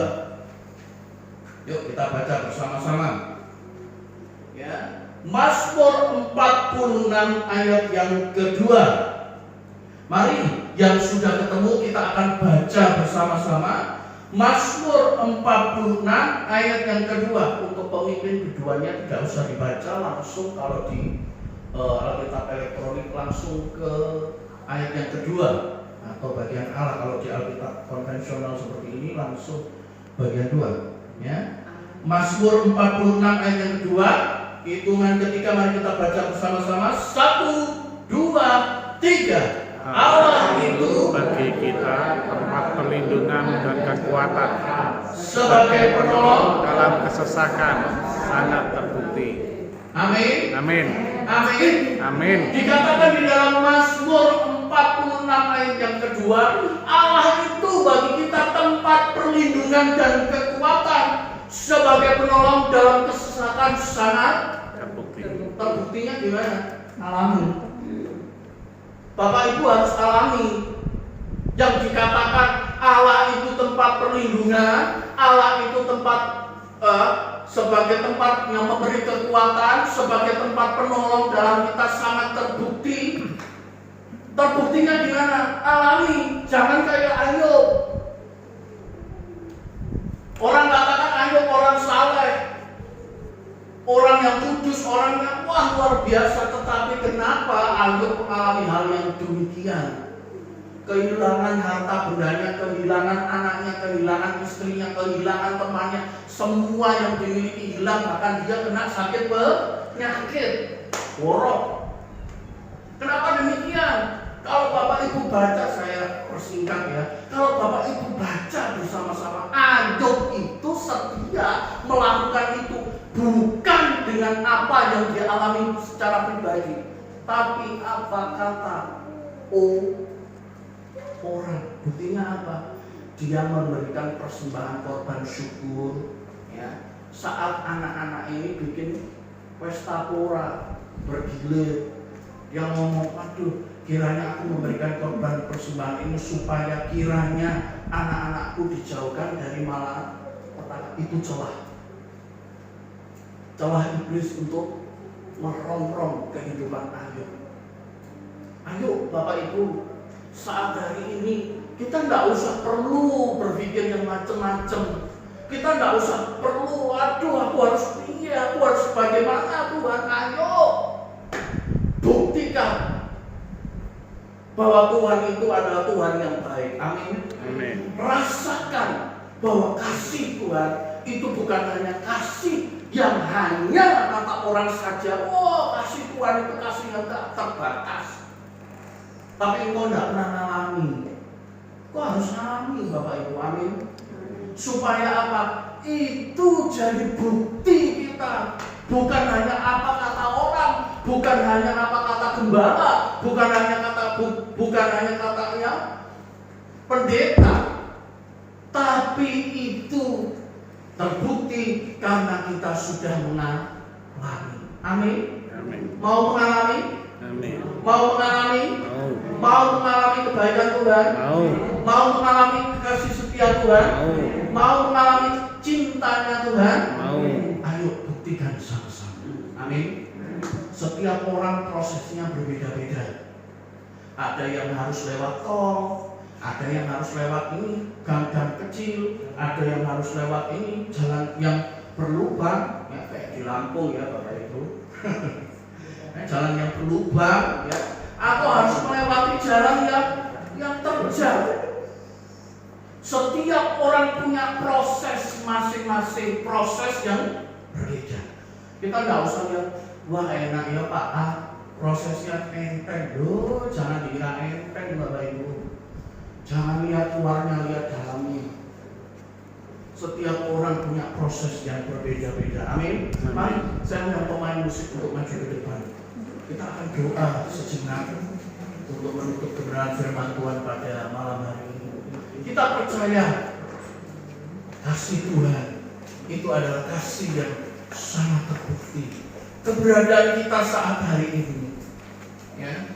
Yuk kita baca bersama-sama. Ya, Mazmur 46 ayat yang kedua. Mari yang sudah ketemu kita akan baca bersama-sama. Mazmur 46 ayat yang kedua. Untuk pemimpin keduanya tidak usah dibaca, langsung kalau di Alkitab elektronik langsung ke ayat yang kedua, atau bagian A. Kalau di Alkitab konvensional seperti ini langsung bagian 2 ya. Mazmur 46 ayat yang kedua, hitungan ketiga mari kita baca bersama-sama. 1, 2, 3. Allah itu bagi kita tempat perlindungan dan kekuatan, sebagai penolong dalam kesesakan sangat terbukti. Amin. Amin. Amin. Amin. Dikatakan di dalam Mazmur 46 ayat yang kedua, Allah itu bagi kita tempat perlindungan dan kekuatan, sebagai penolong dalam kesesakan sangat Terbukti. terbuktinya gimana? Alami. Bapak Ibu harus alami. Yang dikatakan Allah itu tempat perlindungan, Allah itu tempat sebagai tempat yang memberi kekuatan, sebagai tempat penolong dalam kita sangat terbukti. Terbuktinya gimana? Alami. Jangan kayak Ayub. Orang katakan Ayub orang saleh, orang yang kudus, orang yang wah luar biasa. Tetapi kenapa Ayub mengalami hal yang demikian? Kehilangan harta bendanya, kehilangan anaknya, kehilangan istrinya, kehilangan temannya, semua yang dimiliki hilang, bahkan dia kena sakit penyakit, borok. Kenapa demikian? Kalau Bapak Ibu baca, saya persingkat ya. Kalau Bapak Ibu baca bersama-sama, Ayub itu setia melakukan itu bukan dengan apa yang dia alami secara pribadi, tapi apa kata orang. Buktinya apa? Dia memberikan persembahan korban syukur ya. Saat anak-anak ini bikin pesta pora bergilir, dia ngomong, aduh kiranya aku memberikan korban persembahan ini supaya kiranya anak-anakku dijauhkan dari malapetaka. Itu celah iblis untuk merongrong kehidupan Ayub. Ayo Bapak Ibu, saat hari ini kita nggak usah perlu berpikir yang macam-macam. Kita nggak usah perlu, aduh aku harus bagaimana Tuhan. Ayo buktikan bahwa Tuhan itu adalah Tuhan yang baik. Amin. Amin. Rasakan bahwa kasih Tuhan itu bukan hanya kasih yang hanya kata orang saja. Oh, kasih Tuhan itu kasih yang tak terbatas. Tapi engkau tidak pernah ngalami. Kau harus ngalami Bapak Ibu. Amin. Supaya apa? Itu jadi bukti kita. Bukan hanya apa kata orang, bukan hanya apa kata gembala, bukan hanya katanya pendeta, tapi itu terbukti karena kita sudah mengalami. Amin. Amin. Mau mengalami? Amin. Mau mengalami? Mau. Mau mengalami kebaikan Tuhan? Mau. Mau mengalami kasih setia Tuhan? Mau. Mau mengalami cintanya Tuhan? Mau. Ayo buktikan sama-sama. Amin. Setiap orang prosesnya berbeda-beda. Ada yang harus lewat tol, ada yang harus lewat ini gang-gang kecil, ada yang harus lewat ini jalan yang berlubang, ya kayak di Lampung ya Bapak Ibu. Jalan yang berlubang, ya, atau harus melewati jalan yang terjal. Setiap orang punya proses masing-masing, proses yang berbeda. Kita nggak usah lihat, wah enak ya Pak, prosesnya enteng. Loh, jangan dikira enteng Bapak Ibu. Jangan lihat luarnya, lihat dalamnya. Setiap orang punya proses yang berbeda-beda. Amin. Mari saya undang pemain musik untuk maju ke depan. Kita akan doa sejenak untuk menutup kebenaran firman Tuhan pada malam hari ini. Kita percaya kasih Tuhan itu adalah kasih yang sangat terbukti. Keberadaan kita saat hari ini, ya,